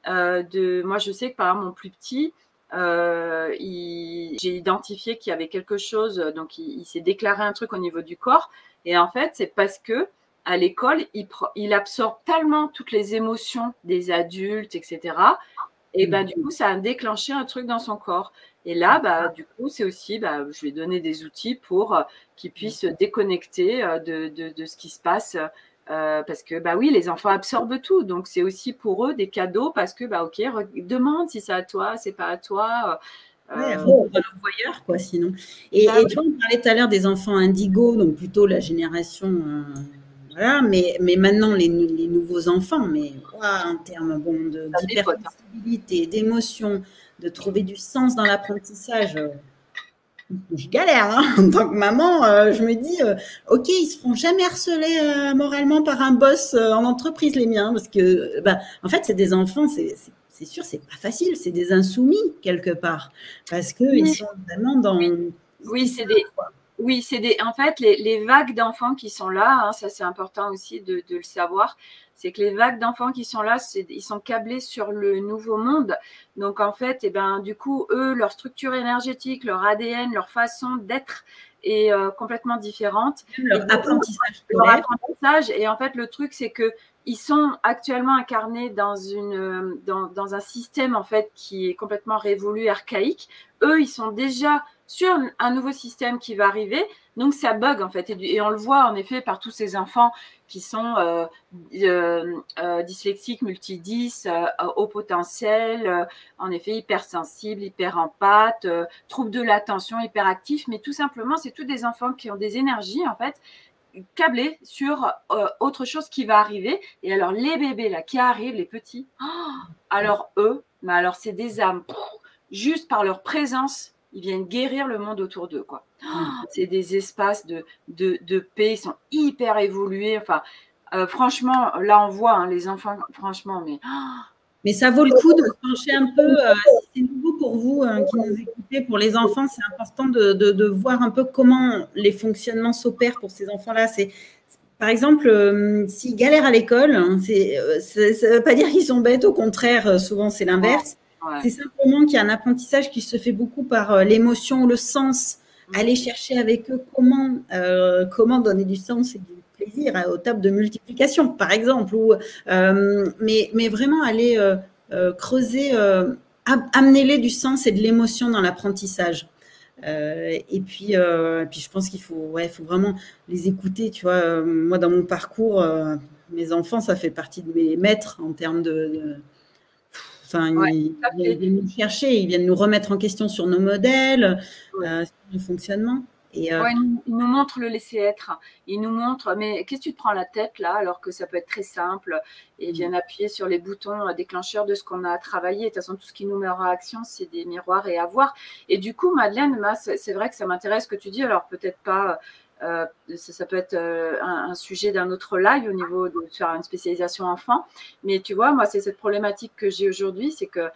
Speaker 1: moi, je sais que par exemple, mon plus petit, j'ai identifié qu'il y avait quelque chose, donc il s'est déclaré un truc au niveau du corps. Et en fait, c'est parce que à l'école, il absorbe tellement toutes les émotions des adultes, etc. Et ben, du coup, ça a déclenché un truc dans son corps. Et là, bah, du coup, c'est aussi, bah, je lui ai donné des outils pour qu'il puisse se déconnecter de ce qui se passe. Parce que, bah oui, les enfants absorbent tout. Donc, c'est aussi pour eux des cadeaux parce que, bah, ok, demande si c'est à toi, c'est pas à toi.
Speaker 2: Ouais, rendre l'envoyeur, quoi, sinon. Et tu vois, on parlait tout à l'heure des enfants indigos, donc plutôt la génération, voilà, mais maintenant, les nouveaux enfants, mais en termes d'hypersensibilité, d'émotion, de trouver du sens dans l'apprentissage, je galère, hein. En tant que maman, je me dis, ok, ils se feront jamais harceler moralement par un boss en entreprise, les miens, parce que, bah, en fait, c'est des enfants, c'est sûr, c'est pas facile, c'est des insoumis quelque part, parce que ils sont vraiment dans.
Speaker 1: Oui, en fait, les vagues d'enfants qui sont là, hein, ça c'est important aussi de le savoir, c'est que les vagues d'enfants qui sont là, ils sont câblés sur le nouveau monde. Donc en fait, et ben, du coup, eux, leur structure énergétique, leur ADN, leur façon d'être est complètement différente.
Speaker 2: Leur apprentissage.
Speaker 1: Leur apprentissage. Et en fait, le truc, c'est que ils sont actuellement incarnés dans un système en fait qui est complètement révolu, archaïque. Eux, ils sont déjà sur un nouveau système qui va arriver, donc ça bug en fait, et on le voit en effet par tous ces enfants qui sont dyslexiques, multidys, haut potentiel, en effet hypersensibles, hyper empathes, troubles de l'attention, hyperactifs, mais tout simplement c'est tous des enfants qui ont des énergies en fait câblés sur autre chose qui va arriver. Et alors les bébés là qui arrivent, les petits, alors eux, mais alors c'est des âmes, juste par leur présence ils viennent guérir le monde autour d'eux, quoi. C'est des espaces de paix, ils sont hyper évolués. Enfin, franchement, là, on voit les enfants, franchement,
Speaker 2: mais ça vaut le coup de se pencher un peu, si c'est nouveau pour vous qui nous écoutez, pour les enfants, c'est important de voir un peu comment les fonctionnements s'opèrent pour ces enfants-là. Par exemple, s'ils galèrent à l'école, hein, ça ne veut pas dire qu'ils sont bêtes, au contraire, souvent c'est l'inverse. Ouais. C'est simplement qu'il y a un apprentissage qui se fait beaucoup par l'émotion, le sens, aller chercher avec eux comment donner du sens et du plaisir aux tables de multiplication, par exemple, mais vraiment aller creuser, amener-les du sens et de l'émotion dans l'apprentissage. Et puis je pense qu'il faut vraiment les écouter, tu vois. Moi, dans mon parcours, mes enfants, ça fait partie de mes maîtres en termes Enfin, ils viennent nous chercher, ils viennent nous remettre en question sur nos modèles, sur le fonctionnement.
Speaker 1: Et ils nous montrent le laisser-être. Ils nous montrent, mais qu'est-ce que tu te prends la tête là, alors que ça peut être très simple. Et ils viennent appuyer sur les boutons déclencheurs de ce qu'on a travaillé. De toute façon, tout ce qui nous met en réaction, c'est des miroirs et à voir. Et du coup, Madeleine, c'est vrai que ça m'intéresse ce que tu dis. Alors peut-être pas. Ça peut être un sujet d'un autre live au niveau de faire une spécialisation enfant, mais tu vois, moi c'est cette problématique que j'ai aujourd'hui, c'est que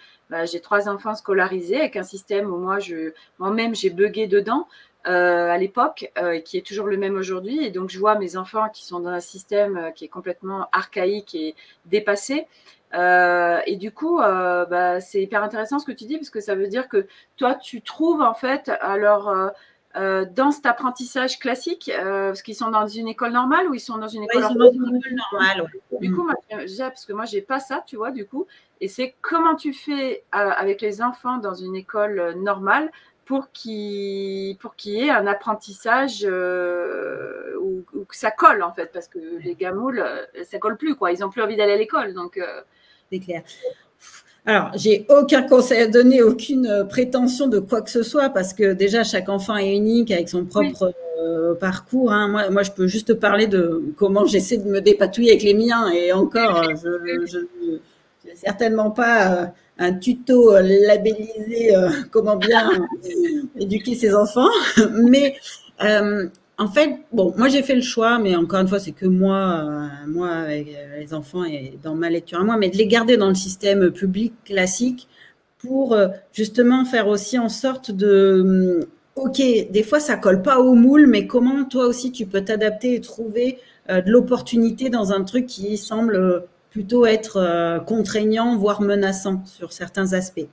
Speaker 1: j'ai 3 enfants scolarisés avec un système où moi-même j'ai bugué dedans à l'époque, qui est toujours le même aujourd'hui, et donc je vois mes enfants qui sont dans un système qui est complètement archaïque et dépassé. Et du coup, c'est hyper intéressant ce que tu dis, parce que ça veut dire que toi tu trouves en fait dans cet apprentissage classique, parce qu'ils sont dans une école normale ou ils sont dans une école
Speaker 2: normale.
Speaker 1: Du coup, parce que moi, j'ai pas ça, tu vois, du coup. Et c'est comment tu fais avec les enfants dans une école normale pour qu'il y ait un apprentissage où que ça colle, en fait, parce que les gamoules, ça colle plus, quoi. Ils n'ont plus envie d'aller à l'école, donc…
Speaker 2: C'est clair. Alors, j'ai aucun conseil à donner, aucune prétention de quoi que ce soit, parce que déjà, chaque enfant est unique avec son propre parcours. Hein. Moi, je peux juste parler de comment j'essaie de me dépatouiller avec les miens, et encore, je n'ai certainement pas un tuto labellisé comment bien éduquer ses enfants, mais en fait, bon, moi j'ai fait le choix, mais encore une fois, c'est que moi avec les enfants et dans ma lecture à moi, mais de les garder dans le système public classique pour justement faire aussi en sorte de, ok, des fois ça colle pas au moule, mais comment toi aussi tu peux t'adapter et trouver de l'opportunité dans un truc qui semble plutôt être contraignant, voire menaçant sur certains aspects.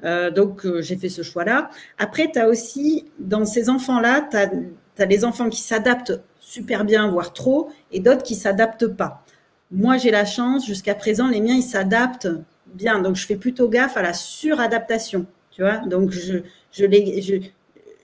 Speaker 2: Donc, j'ai fait ce choix-là. Après, tu as aussi, dans ces enfants-là, tu as des enfants qui s'adaptent super bien, voire trop, et d'autres qui s'adaptent pas. Moi, j'ai la chance, jusqu'à présent, les miens, ils s'adaptent bien. Donc, je fais plutôt gaffe à la suradaptation, tu vois. Donc,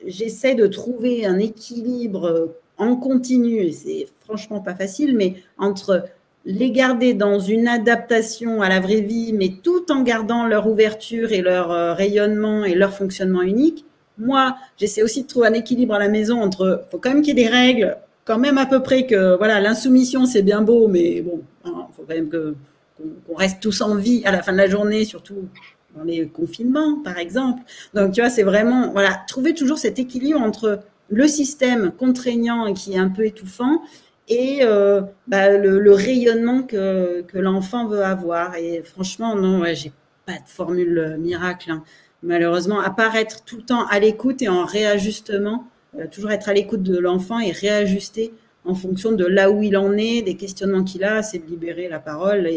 Speaker 2: j'essaie de trouver un équilibre en continu, et c'est franchement pas facile, mais entre les garder dans une adaptation à la vraie vie, mais tout en gardant leur ouverture et leur rayonnement et leur fonctionnement unique. Moi, j'essaie aussi de trouver un équilibre à la maison entre, faut quand même qu'il y ait des règles, quand même à peu près que, voilà, l'insoumission, c'est bien beau, mais bon, hein, faut quand même qu'on reste tous en vie à la fin de la journée, surtout dans les confinements, par exemple. Donc, tu vois, c'est vraiment, voilà, trouver toujours cet équilibre entre le système contraignant qui est un peu étouffant et le rayonnement que l'enfant veut avoir. Et franchement, non, ouais, j'ai pas de formule miracle, hein. Malheureusement, à part être tout le temps à l'écoute et en réajustement, toujours être à l'écoute de l'enfant et réajuster en fonction de là où il en est, des questionnements qu'il a, c'est de libérer la parole.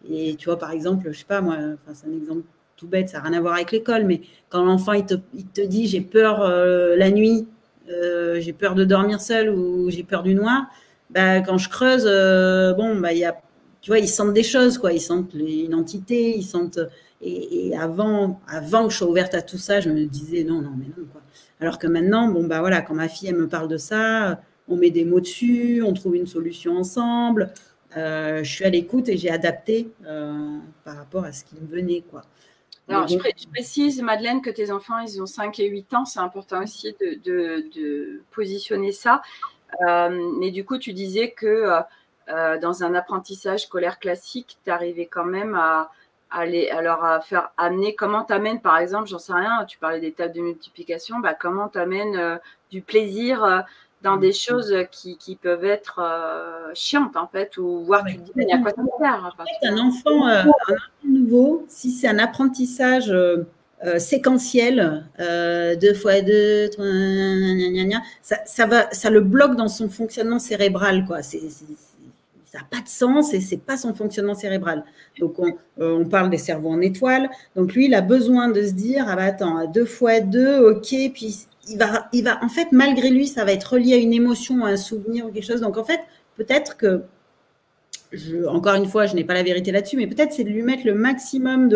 Speaker 2: Et tu vois, par exemple, je sais pas, moi, c'est un exemple tout bête, ça n'a rien à voir avec l'école, mais quand l'enfant il te dit j'ai peur la nuit, j'ai peur de dormir seul ou j'ai peur du noir, bah, quand je creuse, bon, bah, tu vois, ils sentent des choses, quoi. Ils sentent une entité, ils sentent. Et avant que je sois ouverte à tout ça, je me disais non, mais non, quoi. Alors que maintenant, bon, bah voilà, quand ma fille elle me parle de ça, on met des mots dessus, on trouve une solution ensemble. Je suis à l'écoute et j'ai adapté par rapport à ce qui me venait, quoi.
Speaker 1: Alors, je précise, Madeleine, que tes enfants, ils ont 5 et 8 ans. C'est important aussi de positionner ça. Mais du coup, tu disais que dans un apprentissage scolaire classique, tu arrivais quand même à leur faire amener, comment tu amènes, par exemple, j'en sais rien, tu parlais des tables de multiplication, bah, comment tu amènes du plaisir dans des choses qui peuvent être chiantes, en fait, ou voir tu te dis, mais à quoi ça sert?
Speaker 2: En fait, un enfant nouveau, si c'est un apprentissage séquentiel, 2 fois 2, ça le bloque dans son fonctionnement cérébral, quoi. Ça n'a pas de sens et c'est pas son fonctionnement cérébral. Donc, on parle des cerveaux en étoiles. Donc, lui, il a besoin de se dire, ah bah attends, 2 fois 2, ok, puis il va, en fait, malgré lui, ça va être relié à une émotion, à un souvenir ou quelque chose. Donc, en fait, peut-être que, encore une fois, je n'ai pas la vérité là-dessus, mais peut-être c'est de lui mettre le maximum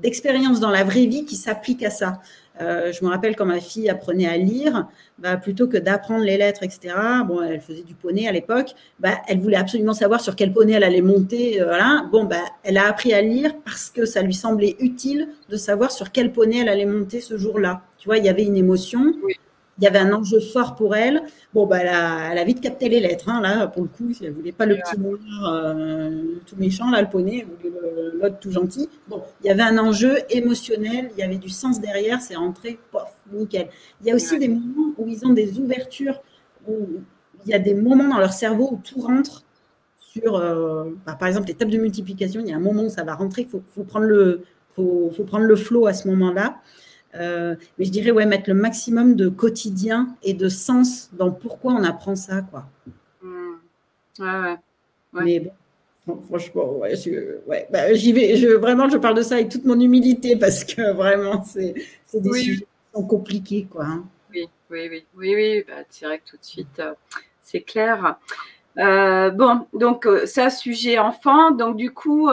Speaker 2: d'expérience dans la vraie vie qui s'applique à ça. Je me rappelle quand ma fille apprenait à lire, bah, plutôt que d'apprendre les lettres, etc. Bon, elle faisait du poney à l'époque. Bah, elle voulait absolument savoir sur quel poney elle allait monter. Voilà. Bon, bah, elle a appris à lire parce que ça lui semblait utile de savoir sur quel poney elle allait monter ce jour-là. Tu vois, il y avait une émotion. Oui. Il y avait un enjeu fort pour elle. Bon, bah, elle a vite capté les lettres. Hein, là, pour le coup, elle ne voulait pas le petit noir tout méchant, là, le poney. Elle voulait l'autre tout gentil. Bon, il y avait un enjeu émotionnel. Il y avait du sens derrière. C'est rentré, pof, nickel. Il y a aussi des moments où ils ont des ouvertures, où il y a des moments dans leur cerveau où tout rentre sur, par exemple, les tables de multiplication. Il y a un moment où ça va rentrer. Il faut prendre le flow à ce moment-là. Mais je dirais, ouais, mettre le maximum de quotidien et de sens dans pourquoi on apprend ça, quoi.
Speaker 1: Ouais.
Speaker 2: Mais bon, franchement, ouais, j'y vais. Vraiment, je parle de ça avec toute mon humilité parce que vraiment, c'est des sujets qui sont compliqués, quoi. Hein.
Speaker 1: Oui. Bah, c'est vrai que tout de suite, c'est clair. Bon, donc ça, sujet enfant. Donc du coup,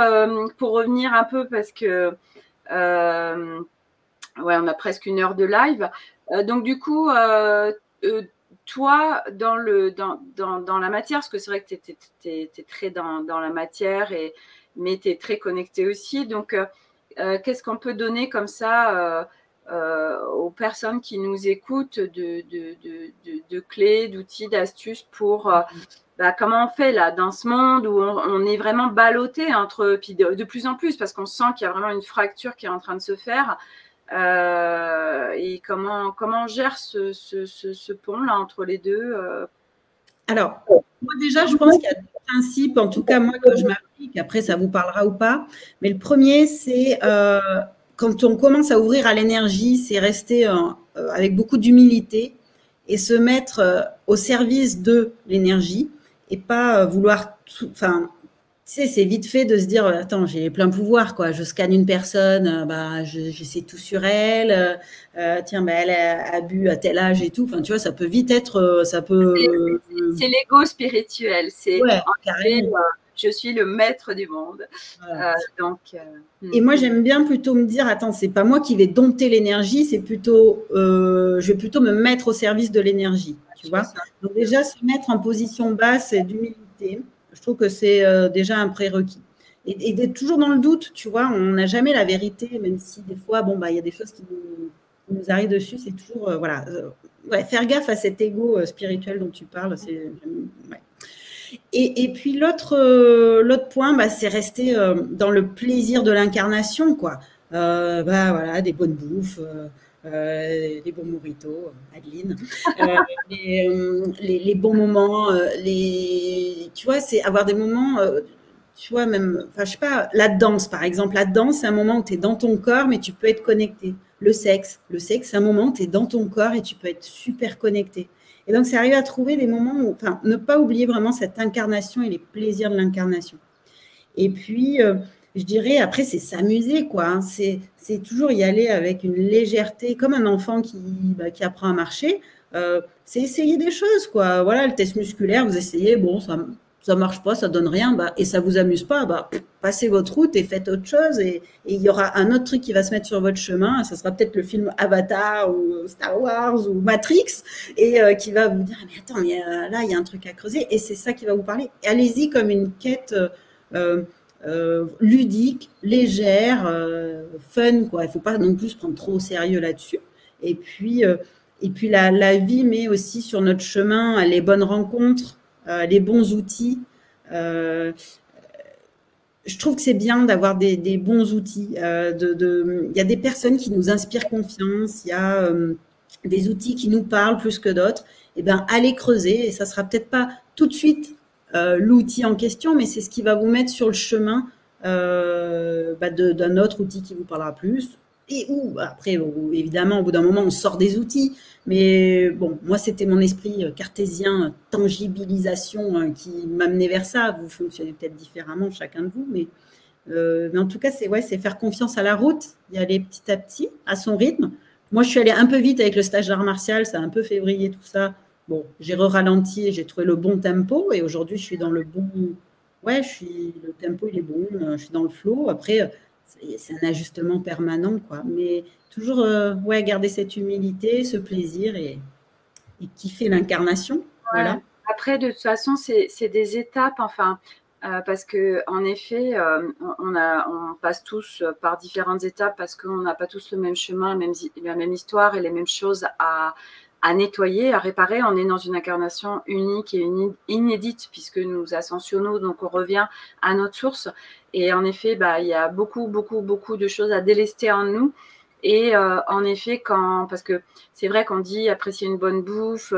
Speaker 1: pour revenir un peu, parce que ouais, on a presque 1 heure de live. Donc du coup, toi, dans la matière, parce que c'est vrai que tu es très dans la matière, mais tu es très connecté aussi. Donc, qu'est-ce qu'on peut donner comme ça aux personnes qui nous écoutent de clés, d'outils, d'astuces pour comment on fait là dans ce monde où on est vraiment ballotté entre, puis de plus en plus, parce qu'on sent qu'il y a vraiment une fracture qui est en train de se faire. Et comment on gère ce pont-là entre les deux
Speaker 2: Alors, moi déjà, je pense qu'il y a 2 principes, en tout cas moi, que je m'applique, après ça vous parlera ou pas, mais le premier, c'est quand on commence à ouvrir à l'énergie, c'est rester avec beaucoup d'humilité et se mettre au service de l'énergie et pas vouloir enfin, tu sais, c'est vite fait de se dire, attends, j'ai plein pouvoir, quoi. Je scanne une personne, bah, je sais tout sur elle. Tiens, bah, elle a bu à tel âge et tout. Enfin, tu vois, ça peut vite être, ça peut,
Speaker 1: C'est l'ego spirituel. C'est
Speaker 2: ouais,
Speaker 1: en fait,
Speaker 2: carrément.
Speaker 1: je suis le maître du monde.
Speaker 2: Voilà.
Speaker 1: Donc,
Speaker 2: Et moi, j'aime bien plutôt me dire, attends, c'est pas moi qui vais dompter l'énergie, c'est plutôt, je vais plutôt me mettre au service de l'énergie, tu
Speaker 1: je fais
Speaker 2: vois.
Speaker 1: ça.
Speaker 2: Donc déjà, se mettre en position basse et d'humilité, je trouve que c'est déjà un prérequis. Et d'être toujours dans le doute, tu vois, on n'a jamais la vérité, même si des fois, bon, bah, il y a des choses qui nous arrivent dessus, c'est toujours, voilà. Ouais, faire gaffe à cet ego spirituel dont tu parles, c'est, ouais. Et puis l'autre point, bah, c'est rester dans le plaisir de l'incarnation, quoi. Bah, voilà, des bonnes bouffes, des bons moritos, Adeline, les bons moments, tu vois, c'est avoir des moments, tu vois, même, enfin, je sais pas, la danse, par exemple. La danse, c'est un moment où tu es dans ton corps, mais tu peux être connecté. Le sexe, c'est un moment où tu es dans ton corps et tu peux être super connecté. Et donc, c'est arriver à trouver des moments où, enfin, ne pas oublier vraiment cette incarnation et les plaisirs de l'incarnation. Et puis, je dirais, après, c'est s'amuser, quoi. Hein. C'est toujours y aller avec une légèreté, comme un enfant qui apprend à marcher. C'est essayer des choses, quoi. Voilà, le test musculaire, vous essayez, bon, ça marche pas, ça donne rien, bah, et ça vous amuse pas, bah, passez votre route et faites autre chose. Et il y aura un autre truc qui va se mettre sur votre chemin. Ça sera peut-être le film Avatar ou Star Wars ou Matrix, et qui va vous dire, ah, mais attends, mais là, il y a un truc à creuser. Et c'est ça qui va vous parler. Et allez-y comme une quête. Ludique, légère, fun, quoi. Il ne faut pas non plus se prendre trop au sérieux là-dessus. Et puis, la vie met aussi sur notre chemin les bonnes rencontres, les bons outils. Je trouve que c'est bien d'avoir des bons outils. Il y a des personnes qui nous inspirent confiance, il y a des outils qui nous parlent plus que d'autres. Et ben, allez creuser, et ça sera peut-être pas tout de suite l'outil en question, mais c'est ce qui va vous mettre sur le chemin d'un autre outil qui vous parlera plus. Et après, évidemment, au bout d'un moment, on sort des outils. Mais bon, moi, c'était mon esprit cartésien, tangibilisation qui m'amenait vers ça. Vous fonctionnez peut-être différemment, chacun de vous. Mais en tout cas, c'est faire confiance à la route, y aller petit à petit, à son rythme. Moi, je suis allée un peu vite avec le stage d'art martial, ça a un peu février tout ça. Bon, j'ai ralenti et j'ai trouvé le bon tempo. Et aujourd'hui, je suis dans le bon. Ouais, le tempo, il est bon. Je suis dans le flow. Après, c'est un ajustement permanent, quoi. Mais toujours, ouais, garder cette humilité, ce plaisir et kiffer l'incarnation.
Speaker 1: Ouais.
Speaker 2: Voilà.
Speaker 1: Après, de toute façon, c'est des étapes, enfin, parce que en effet, on passe tous par différentes étapes parce qu'on n'a pas tous le même chemin, la même histoire et les mêmes choses à nettoyer, à réparer. On est dans une incarnation unique et inédite puisque nous ascensionnons, donc on revient à notre source. Et en effet, bah, il y a beaucoup, beaucoup, beaucoup de choses à délester en nous. Et en effet, parce que c'est vrai qu'on dit apprécier une bonne bouffe,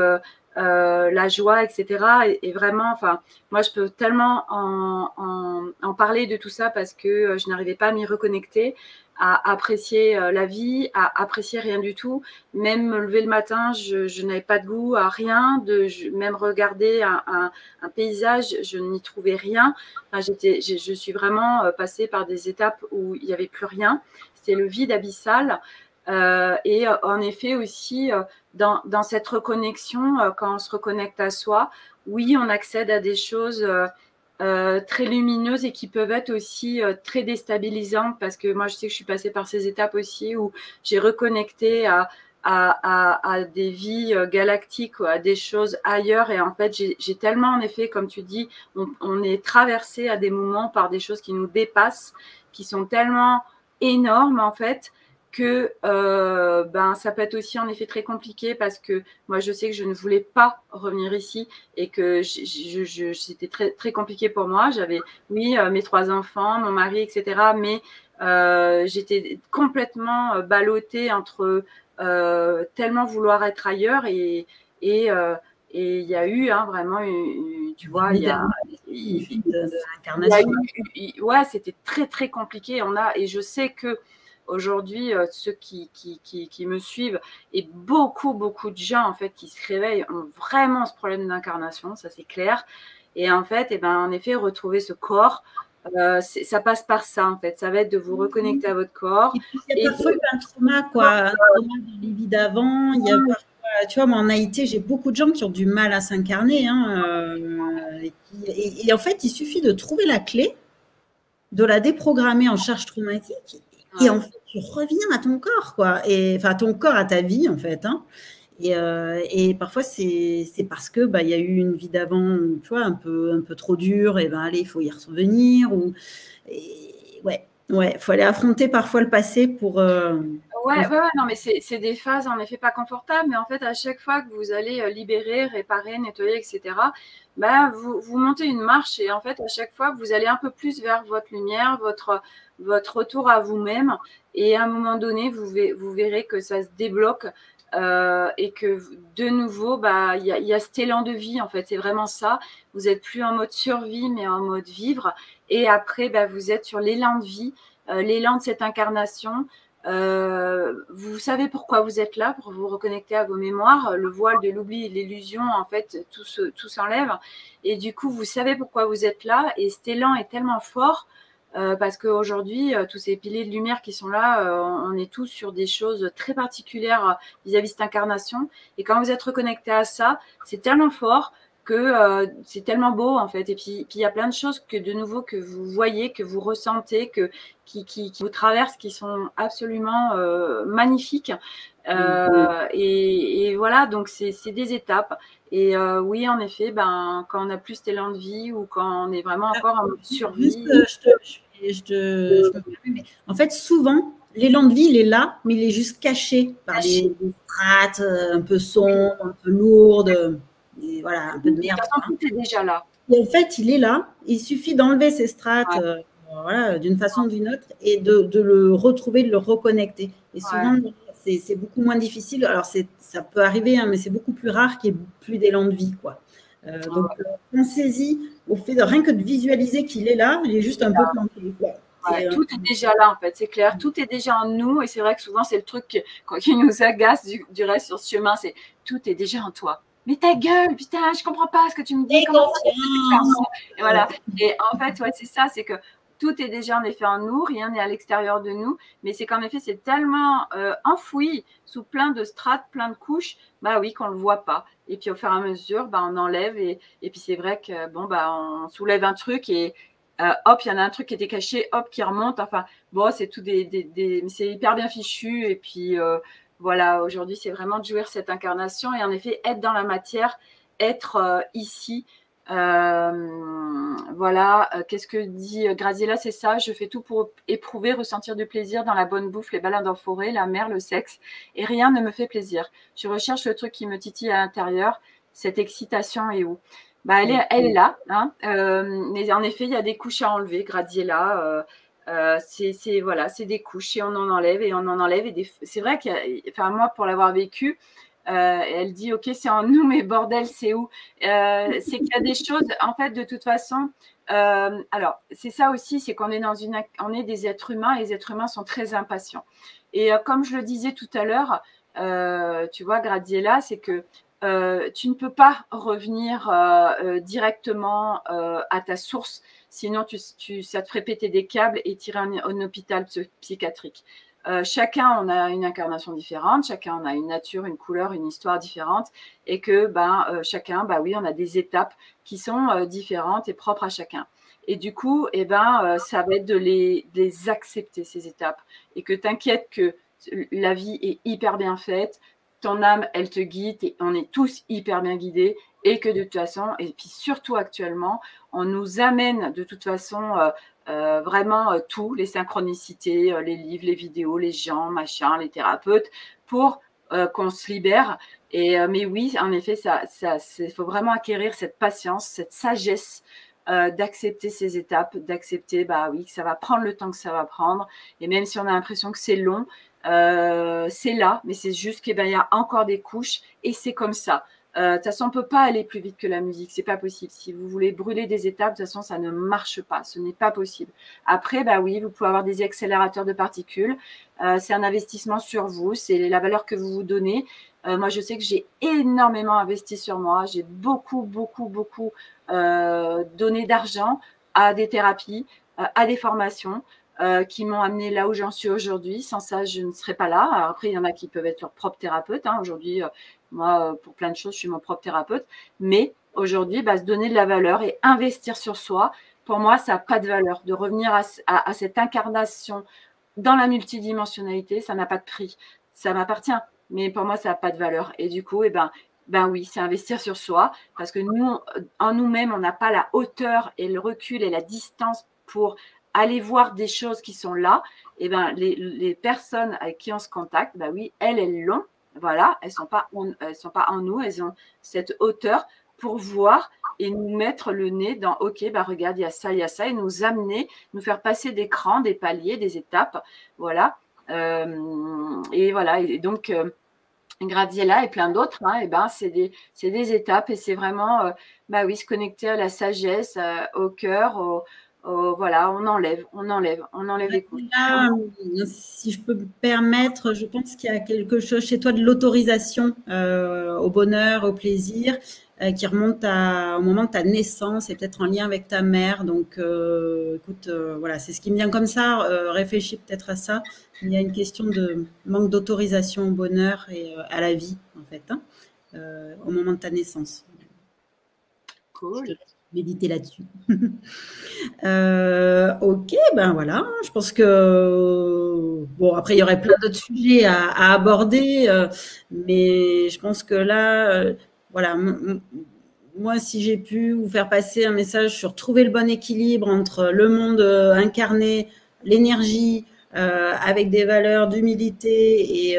Speaker 1: la joie, etc. Et vraiment, enfin, moi, je peux tellement en parler de tout ça parce que je n'arrivais pas à m'y reconnecter, à apprécier la vie, à apprécier rien du tout. Même me lever le matin, je n'avais pas de goût à rien. Même regarder un paysage, je n'y trouvais rien. Enfin, je suis vraiment passée par des étapes où il n'y avait plus rien. C'était le vide abyssal. Et en effet aussi, dans cette reconnexion, quand on se reconnecte à soi, oui, on accède à des choses très lumineuses et qui peuvent être aussi très déstabilisantes parce que moi, je sais que je suis passée par ces étapes aussi où j'ai reconnecté à des vies galactiques, à des choses ailleurs. Et en fait, j'ai tellement, en effet, comme tu dis, on est traversé à des moments par des choses qui nous dépassent, qui sont tellement énormes, en fait, que ça peut être aussi en effet très compliqué parce que moi je sais que je ne voulais pas revenir ici et que c'était très, très compliqué pour moi. J'avais mes 3 enfants, mon mari, etc. Mais j'étais complètement ballottée entre tellement vouloir être ailleurs et il y a eu vraiment, tu vois, il y a
Speaker 2: l'incarnation.
Speaker 1: ouais, c'était très très compliqué. Et je sais que aujourd'hui, ceux qui me suivent et beaucoup, beaucoup de gens en fait qui se réveillent ont vraiment ce problème d'incarnation, ça c'est clair. Et en fait, en effet, retrouver ce corps, ça passe par ça, en fait. Ça va être de vous reconnecter à votre corps.
Speaker 2: Et puis, il y a parfois un trauma, quoi, un trauma de les vies d'avant. Il y a parfois, tu vois, moi, en Haïti, j'ai beaucoup de gens qui ont du mal à s'incarner. Hein, et en fait, il suffit de trouver la clé, de la déprogrammer en charge traumatique, et en fait, tu reviens à ton corps, quoi. Et, enfin, à ton corps, à ta vie, en fait. Hein. Et parfois, c'est parce que il y a eu une vie d'avant, tu vois, un peu trop dure, et allez, il faut y revenir. Ouais, faut aller affronter parfois le passé pour.
Speaker 1: Ouais, non, mais c'est des phases en effet pas confortables, mais en fait, à chaque fois que vous allez libérer, réparer, nettoyer, etc., vous montez une marche et en fait, à chaque fois, vous allez un peu plus vers votre lumière, votre retour à vous-même. Et à un moment donné, vous verrez que ça se débloque et que de nouveau, il y a cet élan de vie, en fait. C'est vraiment ça. Vous n'êtes plus en mode survie, mais en mode vivre. Et après, vous êtes sur l'élan de vie, l'élan de cette incarnation. Vous savez pourquoi vous êtes là, pour vous reconnecter à vos mémoires. Le voile de l'oubli, l'illusion, en fait, tout s'enlève. Et du coup, vous savez pourquoi vous êtes là. Et cet élan est tellement fort parce qu'aujourd'hui, tous ces piliers de lumière qui sont là, on est tous sur des choses très particulières vis-à-vis de cette incarnation. Et quand vous êtes reconnecté à ça, c'est tellement fort que c'est tellement beau, en fait. Et puis, il y a plein de choses de nouveau, que vous voyez, que vous ressentez, qui vous traversent, qui sont absolument magnifiques. Et voilà, donc c'est des étapes. Et oui, en effet, quand on a plus d'élan de vie ou quand on est vraiment encore en mode survie.
Speaker 2: En fait, souvent, l'élan de vie, il est là, mais il est juste caché par des strates un peu sombres, un peu lourdes. Et voilà, un peu de merde.
Speaker 1: Tout est déjà là.
Speaker 2: Et en fait, il est là. Il suffit d'enlever ces strates d'une façon ou d'une autre et de le retrouver, de le reconnecter. Et souvent, c'est beaucoup moins difficile. Alors, ça peut arriver, hein, mais c'est beaucoup plus rare qu'il y ait plus d'élan de vie, quoi. Donc, pensez-y au fait de rien que de visualiser qu'il est là, il est juste un peu planté, quoi.
Speaker 1: Tout est déjà là, en fait, c'est clair. Tout est déjà en nous. Et c'est vrai que souvent, c'est le truc qui nous agace du reste sur ce chemin. C'est tout est déjà en toi. Mais ta gueule, putain, je comprends pas ce que tu me dis. Comment ça, et voilà. Et en fait, c'est ça, c'est que tout est déjà en effet en nous, rien n'est à l'extérieur de nous, mais c'est qu'en effet, c'est tellement enfoui sous plein de strates, plein de couches, oui, qu'on le voit pas. Et puis au fur et à mesure, on enlève et puis c'est vrai que on soulève un truc et hop, il y en a un truc qui était caché, hop, qui remonte. Enfin, bon, c'est tout c'est hyper bien fichu. Et puis voilà, aujourd'hui, c'est vraiment de jouir cette incarnation et en effet, être dans la matière, être ici. Voilà, qu'est-ce que dit Graziella? C'est ça, je fais tout pour éprouver, ressentir du plaisir dans la bonne bouffe, les balades en forêt, la mer, le sexe, et rien ne me fait plaisir. Je recherche le truc qui me titille à l'intérieur. Cette excitation est où? Elle est là, hein. Mais en effet, il y a des couches à enlever, Graziella. C'est des couches et on en enlève et on en enlève. Et c'est vrai moi, pour l'avoir vécu, elle dit ok, c'est en nous, mais bordel, c'est où? C'est qu'il y a des choses, en fait, de toute façon. Alors, c'est ça aussi, c'est qu'on est on est des êtres humains et les êtres humains sont très impatients. Et comme je le disais tout à l'heure, tu vois, Graziella, c'est que tu ne peux pas revenir directement à ta source, sinon ça te ferait péter des câbles et tirer un hôpital psychiatrique. Chacun, on a une incarnation différente, chacun, on a une nature, une couleur, une histoire différente, et que chacun, oui, on a des étapes qui sont différentes et propres à chacun. Et du coup, ça va être de les accepter, ces étapes, et que t'inquiètes que la vie est hyper bien faite, ton âme, elle te guide, et on est tous hyper bien guidés, et que de toute façon, et puis surtout actuellement, on nous amène de toute façon vraiment tout, les synchronicités, les livres, les vidéos, les gens, machin, les thérapeutes, pour qu'on se libère. Mais oui, en effet, il faut vraiment acquérir cette patience, cette sagesse d'accepter ces étapes, d'accepter oui, que ça va prendre le temps que ça va prendre. Et même si on a l'impression que c'est long, c'est là, mais c'est juste qu'il y a encore des couches et c'est comme ça. De toute façon, on ne peut pas aller plus vite que la musique, c'est pas possible. Si vous voulez brûler des étapes, de toute façon, ça ne marche pas, ce n'est pas possible. Après, bah oui, vous pouvez avoir des accélérateurs de particules, c'est un investissement sur vous, c'est la valeur que vous vous donnez. Moi, je sais que j'ai énormément investi sur moi, j'ai beaucoup donné d'argent à des thérapies, à des formations. Qui m'ont amené là où j'en suis aujourd'hui. Sans ça, je ne serais pas là. Alors après, il y en a qui peuvent être leur propre thérapeute. Hein. Aujourd'hui, moi, pour plein de choses, je suis mon propre thérapeute. Mais aujourd'hui, se donner de la valeur et investir sur soi, pour moi, ça n'a pas de valeur. De revenir à cette incarnation dans la multidimensionnalité, ça n'a pas de prix. Ça m'appartient, mais pour moi, ça n'a pas de valeur. Et du coup, oui, c'est investir sur soi, parce que nous, en nous-mêmes, on n'a pas la hauteur et le recul et la distance pour aller voir des choses qui sont là. Et les personnes avec qui on se contacte, oui, elles l'ont. Voilà, elles sont pas en nous, elles ont cette hauteur pour voir et nous mettre le nez dans OK, regarde, il y a ça, et nous amener, nous faire passer des crans, des paliers, des étapes. Voilà. Et voilà. Et donc, Gradiella et plein d'autres, hein, c'est des étapes, et c'est vraiment, oui, se connecter à la sagesse, au cœur, voilà, on enlève les couches.
Speaker 2: Là, si je peux me permettre, je pense qu'il y a quelque chose chez toi de l'autorisation au bonheur, au plaisir, qui remonte au moment de ta naissance et peut-être en lien avec ta mère. Donc, écoute, voilà, c'est ce qui me vient comme ça. Réfléchis peut-être à ça. Il y a une question de manque d'autorisation au bonheur et à la vie, en fait, hein, au moment de ta naissance.
Speaker 1: Cool.
Speaker 2: Je te laisse méditer là-dessus. Ok, voilà. Je pense que bon, après il y aurait plein d'autres sujets à aborder, mais je pense que là, voilà. Moi, si j'ai pu vous faire passer un message sur trouver le bon équilibre entre le monde incarné, l'énergie, avec des valeurs d'humilité et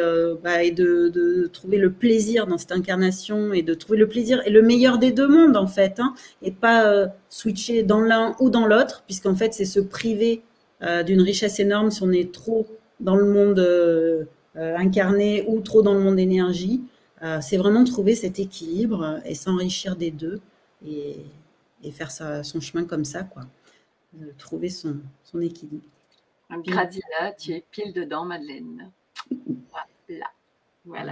Speaker 2: de trouver le plaisir dans cette incarnation et de trouver le plaisir et le meilleur des deux mondes en fait, hein, et pas switcher dans l'un ou dans l'autre, puisqu'en fait c'est se priver d'une richesse énorme si on est trop dans le monde incarné ou trop dans le monde énergie. C'est vraiment trouver cet équilibre et s'enrichir des deux et faire son chemin comme ça, quoi. Trouver son équilibre.
Speaker 1: Gradiella, tu es pile dedans, Madeleine. Voilà.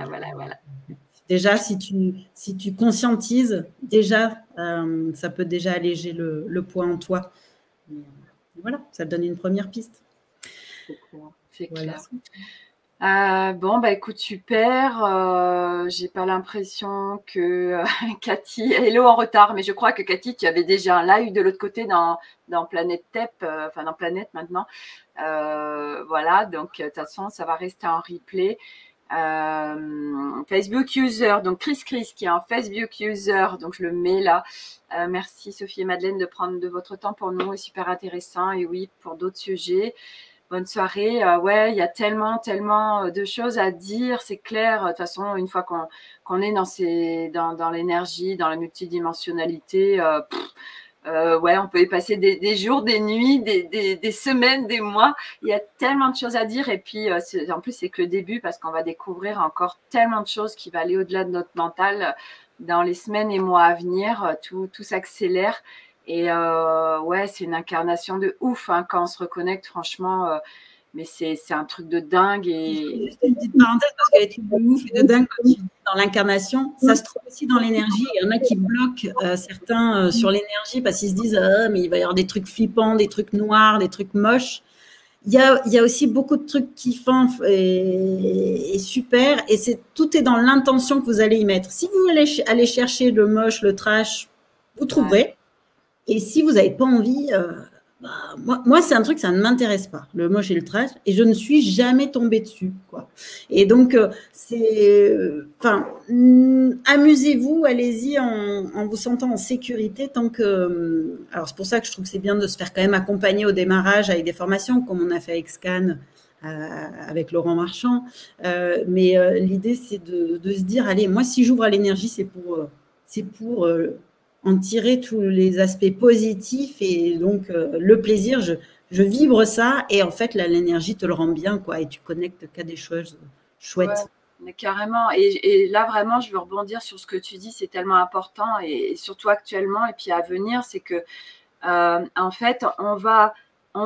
Speaker 2: Déjà, si tu conscientises, déjà, ça peut déjà alléger le poids en toi. Voilà, ça te donne une première piste.
Speaker 1: C'est clair. Bon, écoute, super. J'ai pas l'impression que Cathy, hello en retard, mais je crois que Cathy, tu avais déjà un live de l'autre côté dans Planète TEP, enfin dans Planète maintenant. Voilà, donc de toute façon, ça va rester en replay. Facebook user, donc Chris qui est un Facebook user, donc je le mets là. Merci Sophie et Madeleine de prendre de votre temps pour nous, c'est super intéressant, et oui, pour d'autres sujets. Bonne soirée. Ouais, il y a tellement de choses à dire, c'est clair. De toute façon, une fois qu'on est dans l'énergie, dans la multidimensionnalité, ouais, on peut y passer des jours, des nuits, des semaines, des mois. Il y a tellement de choses à dire. Et puis, en plus, c'est que le début, parce qu'on va découvrir encore tellement de choses qui vont aller au-delà de notre mental dans les semaines et mois à venir. Tout s'accélère. Et ouais, c'est une incarnation de ouf, hein, quand on se reconnecte, franchement. Mais c'est un truc de dingue. Et
Speaker 2: juste une petite parenthèse, parce qu'elle est de ouf et de dingue quand tu dis dans l'incarnation. Ça se trouve aussi dans l'énergie. Il y en a qui bloquent certains sur l'énergie parce qu'ils se disent mais il va y avoir des trucs flippants, des trucs noirs, des trucs moches. Il y a aussi beaucoup de trucs kiffants et super. Et tout est dans l'intention que vous allez y mettre. Si vous voulez aller chercher le moche, le trash, vous trouverez. Ouais. Et si vous n'avez pas envie, moi c'est un truc, ça ne m'intéresse pas, le moche et le trash, et je ne suis jamais tombée dessus, quoi. Et donc, amusez-vous, allez-y en vous sentant en sécurité, tant que... alors, c'est pour ça que je trouve que c'est bien de se faire quand même accompagner au démarrage avec des formations, comme on a fait avec Scan, avec Laurent Marchand. Mais l'idée, c'est de se dire, allez, moi, si j'ouvre à l'énergie, c'est pour en tirer tous les aspects positifs, et donc le plaisir, je vibre ça, et en fait l'énergie te le rend bien, quoi, et tu connectes qu'à des choses chouettes.
Speaker 1: Mais carrément. Et là, vraiment, je veux rebondir sur ce que tu dis. C'est tellement important et surtout actuellement et puis à venir, c'est que en fait, on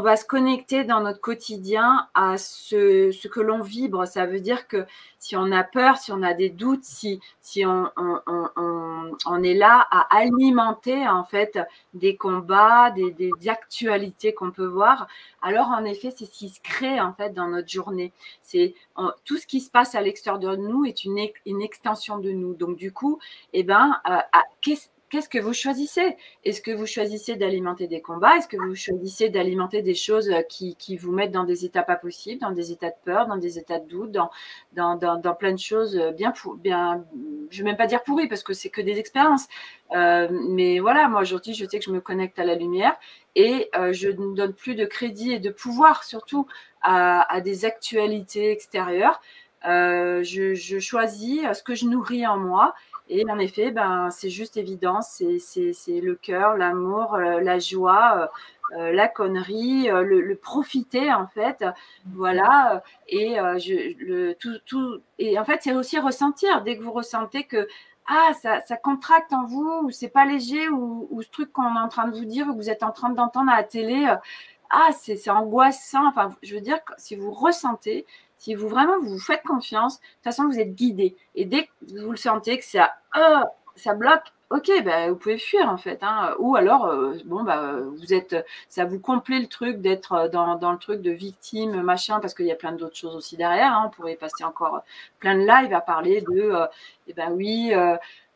Speaker 1: va se connecter dans notre quotidien à ce que l'on vibre. Ça veut dire que si on a peur, si on a des doutes, si on est là à alimenter en fait des combats, des actualités qu'on peut voir, alors en effet, c'est ce qui se crée en fait dans notre journée. Tout ce qui se passe à l'extérieur de nous est une extension de nous. Donc du coup, eh ben, qu'est-ce que vous choisissez? Est-ce que vous choisissez d'alimenter des combats? Est-ce que vous choisissez d'alimenter des choses qui vous mettent dans des états pas possibles, dans des états de peur, dans des états de doute, dans plein de choses bien, je ne vais même pas dire pourries parce que c'est que des expériences. Mais voilà, moi aujourd'hui, je sais que je me connecte à la lumière et je ne donne plus de crédit et de pouvoir surtout à des actualités extérieures. Je choisis ce que je nourris en moi. Et en effet, ben, c'est juste évident, c'est le cœur, l'amour, la joie, la connerie, le profiter en fait, voilà. Et et en fait, c'est aussi ressentir. Dès que vous ressentez que ça contracte en vous, ou c'est pas léger, ou ce truc qu'on est en train de vous dire, ou que vous êtes en train d'entendre à la télé, c'est angoissant. Enfin, je veux dire, si vous ressentez, si vous vraiment vous faites confiance, de toute façon, vous êtes guidé. Et dès que vous le sentez que ça bloque, ok, bah, vous pouvez fuir en fait. Hein. Ou alors, bon, bah, ça vous complaît le truc d'être dans le truc de victime, machin, parce qu'il y a plein d'autres choses aussi derrière. Hein. On pourrait passer encore plein de lives à parler de, eh ben oui,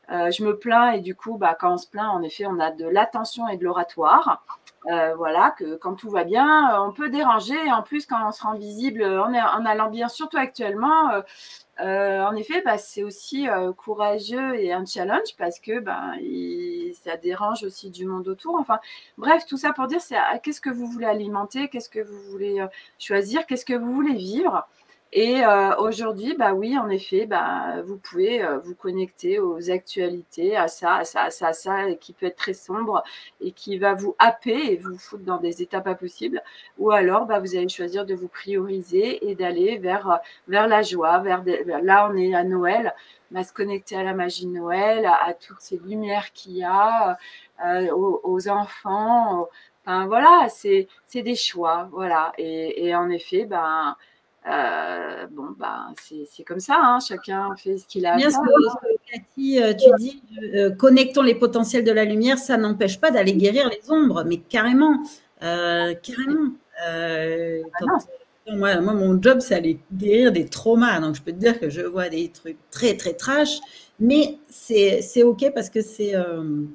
Speaker 1: je me plains et du coup, bah, quand on se plaint, en effet, on a de l'attention et de l'oratoire. Voilà, que quand tout va bien, on peut déranger. Et en plus, quand on se rend visible en allant bien, surtout actuellement, en effet, bah, c'est aussi courageux et un challenge parce que ça dérange aussi du monde autour. Enfin, bref, tout ça pour dire, c'est qu'est-ce que vous voulez alimenter, qu'est-ce que vous voulez choisir, qu'est-ce que vous voulez vivre. Et aujourd'hui, bah oui, en effet, bah, vous pouvez vous connecter aux actualités, à ça, à ça, à ça, à ça, et qui peut être très sombre et qui va vous happer et vous foutre dans des états pas possibles. Ou alors, bah, vous allez choisir de vous prioriser et d'aller vers la joie, là, on est à Noël, bah, se connecter à la magie de Noël, à toutes ces lumières qu'il y a, aux enfants. Enfin, voilà, c'est des choix, voilà. Et en effet, ben bon, bah, c'est comme ça, hein, chacun fait ce qu'il a à
Speaker 2: Bien
Speaker 1: faire.
Speaker 2: ce que Cathy, tu dis, connectons les potentiels de la lumière, ça n'empêche pas d'aller guérir les ombres, mais carrément, carrément. Moi, mon job, c'est aller guérir des traumas, donc je peux te dire que je vois des trucs très, très trash, mais c'est OK parce que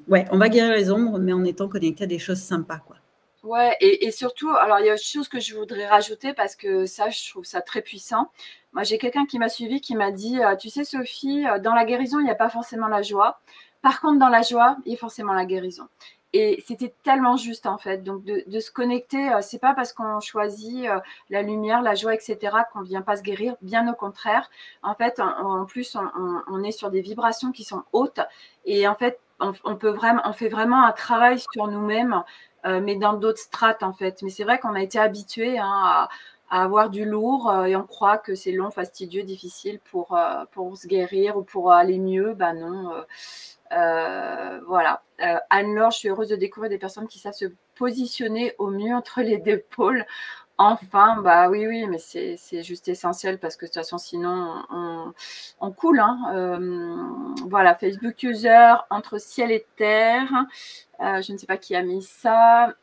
Speaker 2: ouais, on va guérir les ombres, mais en étant connecté à des choses sympas, quoi.
Speaker 1: Ouais, et surtout, alors il y a autre chose que je voudrais rajouter parce que ça, je trouve ça très puissant. Moi, j'ai quelqu'un qui m'a suivi qui m'a dit, tu sais, Sophie, dans la guérison, il n'y a pas forcément la joie. Par contre, dans la joie, il y a forcément la guérison. Et c'était tellement juste en fait. Donc de se connecter, c'est pas parce qu'on choisit la lumière, la joie, etc. qu'on vient pas se guérir. Bien au contraire. En fait, en plus, on est sur des vibrations qui sont hautes. Et en fait, on fait vraiment un travail sur nous-mêmes, mais dans d'autres strates en fait. Mais c'est vrai qu'on a été habitué à avoir du lourd et on croit que c'est long, fastidieux, difficile pour se guérir ou pour aller mieux. Ben non. Voilà. Anne-Laure, je suis heureuse de découvrir des personnes qui savent se positionner au mieux entre les deux pôles. Enfin, bah oui, oui, mais c'est juste essentiel parce que de toute façon, sinon, on coule. Hein. Voilà, Facebook user entre ciel et terre. Je ne sais pas qui a mis ça.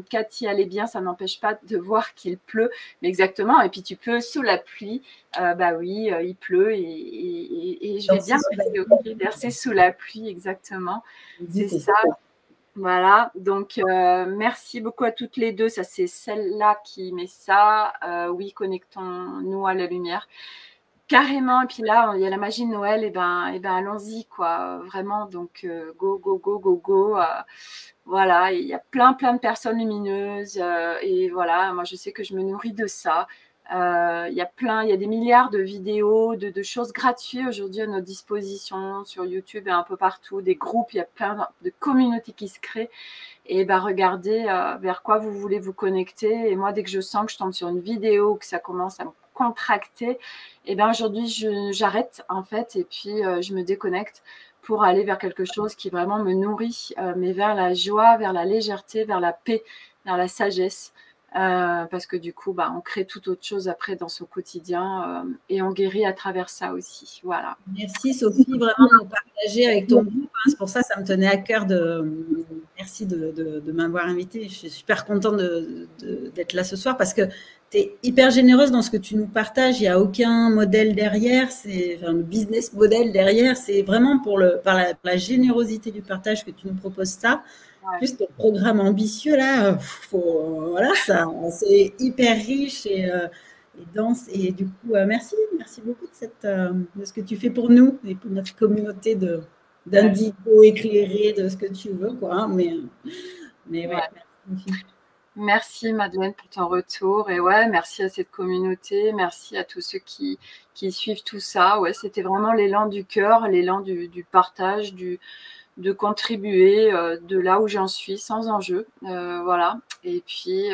Speaker 1: Cathy, elle est bien, ça n'empêche pas de voir qu'il pleut. Mais exactement. Et puis tu peux sous la pluie. Bah oui, il pleut et je vais bien verser sous la pluie, exactement. C'est ça. Voilà, donc merci beaucoup à toutes les deux. Ça, c'est celle-là qui met ça. Oui, connectons-nous à la lumière. Carrément. Et puis là, il y a la magie de Noël. Et ben allons-y, quoi. Vraiment. Donc, go, go, go, go, go. Voilà, il y a plein de personnes lumineuses. Et voilà, moi, je sais que je me nourris de ça. Il y a des milliards de vidéos, de choses gratuites aujourd'hui à notre disposition sur YouTube et un peu partout, des groupes, il y a plein de communautés qui se créent. Et ben regardez vers quoi vous voulez vous connecter. Et moi, dès que je sens que je tombe sur une vidéo, que ça commence à me contracté. Et bien aujourd'hui, j'arrête en fait et puis je me déconnecte pour aller vers quelque chose qui vraiment me nourrit, mais vers la joie, vers la légèreté, vers la paix, vers la sagesse. Parce que du coup, on crée tout autre chose après dans son quotidien et on guérit à travers ça aussi. Voilà.
Speaker 2: Merci Sophie, vraiment de nous partager avec ton groupe. C'est pour ça que ça me tenait à cœur merci de m'avoir invitée. Je suis super contente d'être là ce soir parce que tu es hyper généreuse dans ce que tu nous partages. Il n'y a aucun modèle derrière, c'est un business model derrière. C'est vraiment par la générosité du partage que tu nous proposes ça. Ouais. Plus ton programme ambitieux là, voilà, c'est hyper riche et dense. Et du coup, merci beaucoup de ce que tu fais pour nous et pour notre communauté d'indigo éclairés, de ce que tu veux, quoi. Mais ouais.
Speaker 1: Merci. Merci Madeleine pour ton retour et ouais, merci à cette communauté, merci à tous ceux qui suivent tout ça. Ouais, c'était vraiment l'élan du cœur, l'élan du partage, de contribuer de là où j'en suis sans enjeu, voilà. Et puis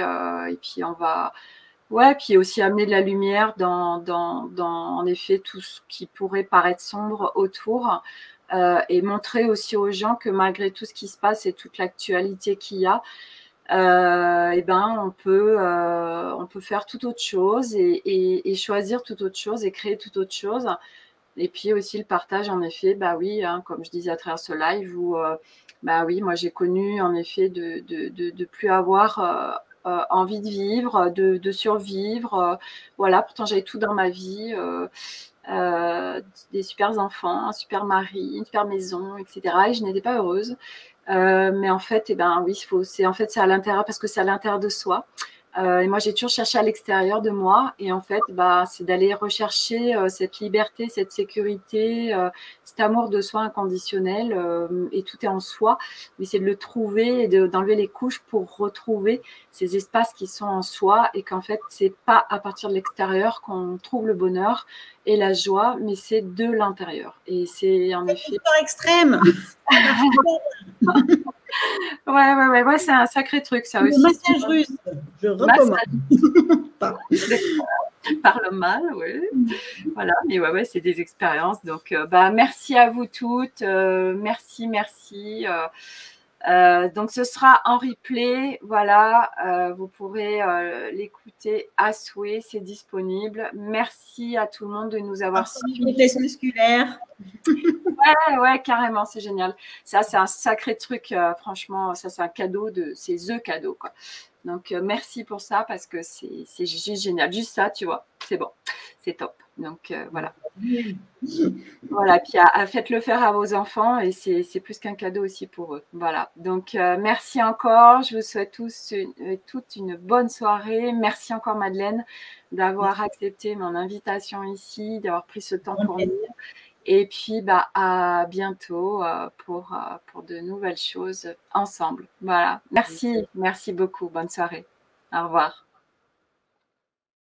Speaker 1: on va, ouais, puis aussi amener de la lumière dans en effet tout ce qui pourrait paraître sombre autour, et montrer aussi aux gens que malgré tout ce qui se passe et toute l'actualité qu'il y a, on peut faire tout autre chose et choisir tout autre chose et créer tout autre chose. Et puis aussi le partage, en effet, oui, comme je disais à travers ce live, où oui, moi j'ai connu en effet de plus avoir envie de vivre, de survivre. Voilà, pourtant j'avais tout dans ma vie, des super enfants, un super mari, une super maison, etc. Et je n'étais pas heureuse. Mais en fait, oui, c'est à l'intérieur parce que c'est à l'intérieur de soi. Et moi, j'ai toujours cherché à l'extérieur de moi. Et en fait, c'est d'aller rechercher cette liberté, cette sécurité, cet amour de soi inconditionnel. Et tout est en soi. Mais c'est de le trouver et d'enlever les couches pour retrouver ces espaces qui sont en soi. Et qu'en fait, c'est pas à partir de l'extérieur qu'on trouve le bonheur et la joie, mais c'est de l'intérieur. Et c'est en effet...
Speaker 2: extrême.
Speaker 1: Ouais, c'est un sacré truc, ça aussi.
Speaker 2: Le massage russe, je recommande.
Speaker 1: Par le mal, oui. Voilà, mais ouais, c'est des expériences. Donc, merci à vous toutes. Merci. Donc, ce sera en replay. Voilà, vous pourrez l'écouter à souhait. C'est disponible. Merci à tout le monde de nous avoir suivis.
Speaker 2: Test musculaire.
Speaker 1: Ouais, carrément, c'est génial. Ça, c'est un sacré truc. Franchement, ça, c'est un cadeau c'est the cadeau, quoi. Donc, merci pour ça parce que c'est juste génial. Juste ça, tu vois, c'est bon, c'est top. Donc, voilà. Voilà, puis faites-le faire à vos enfants et c'est plus qu'un cadeau aussi pour eux. Voilà, donc merci encore. Je vous souhaite toute une bonne soirée. Merci encore Madeleine d'avoir accepté mon invitation ici, d'avoir pris ce temps pour nous. Et puis, à bientôt pour de nouvelles choses ensemble. Voilà. Merci beaucoup. Bonne soirée. Au revoir.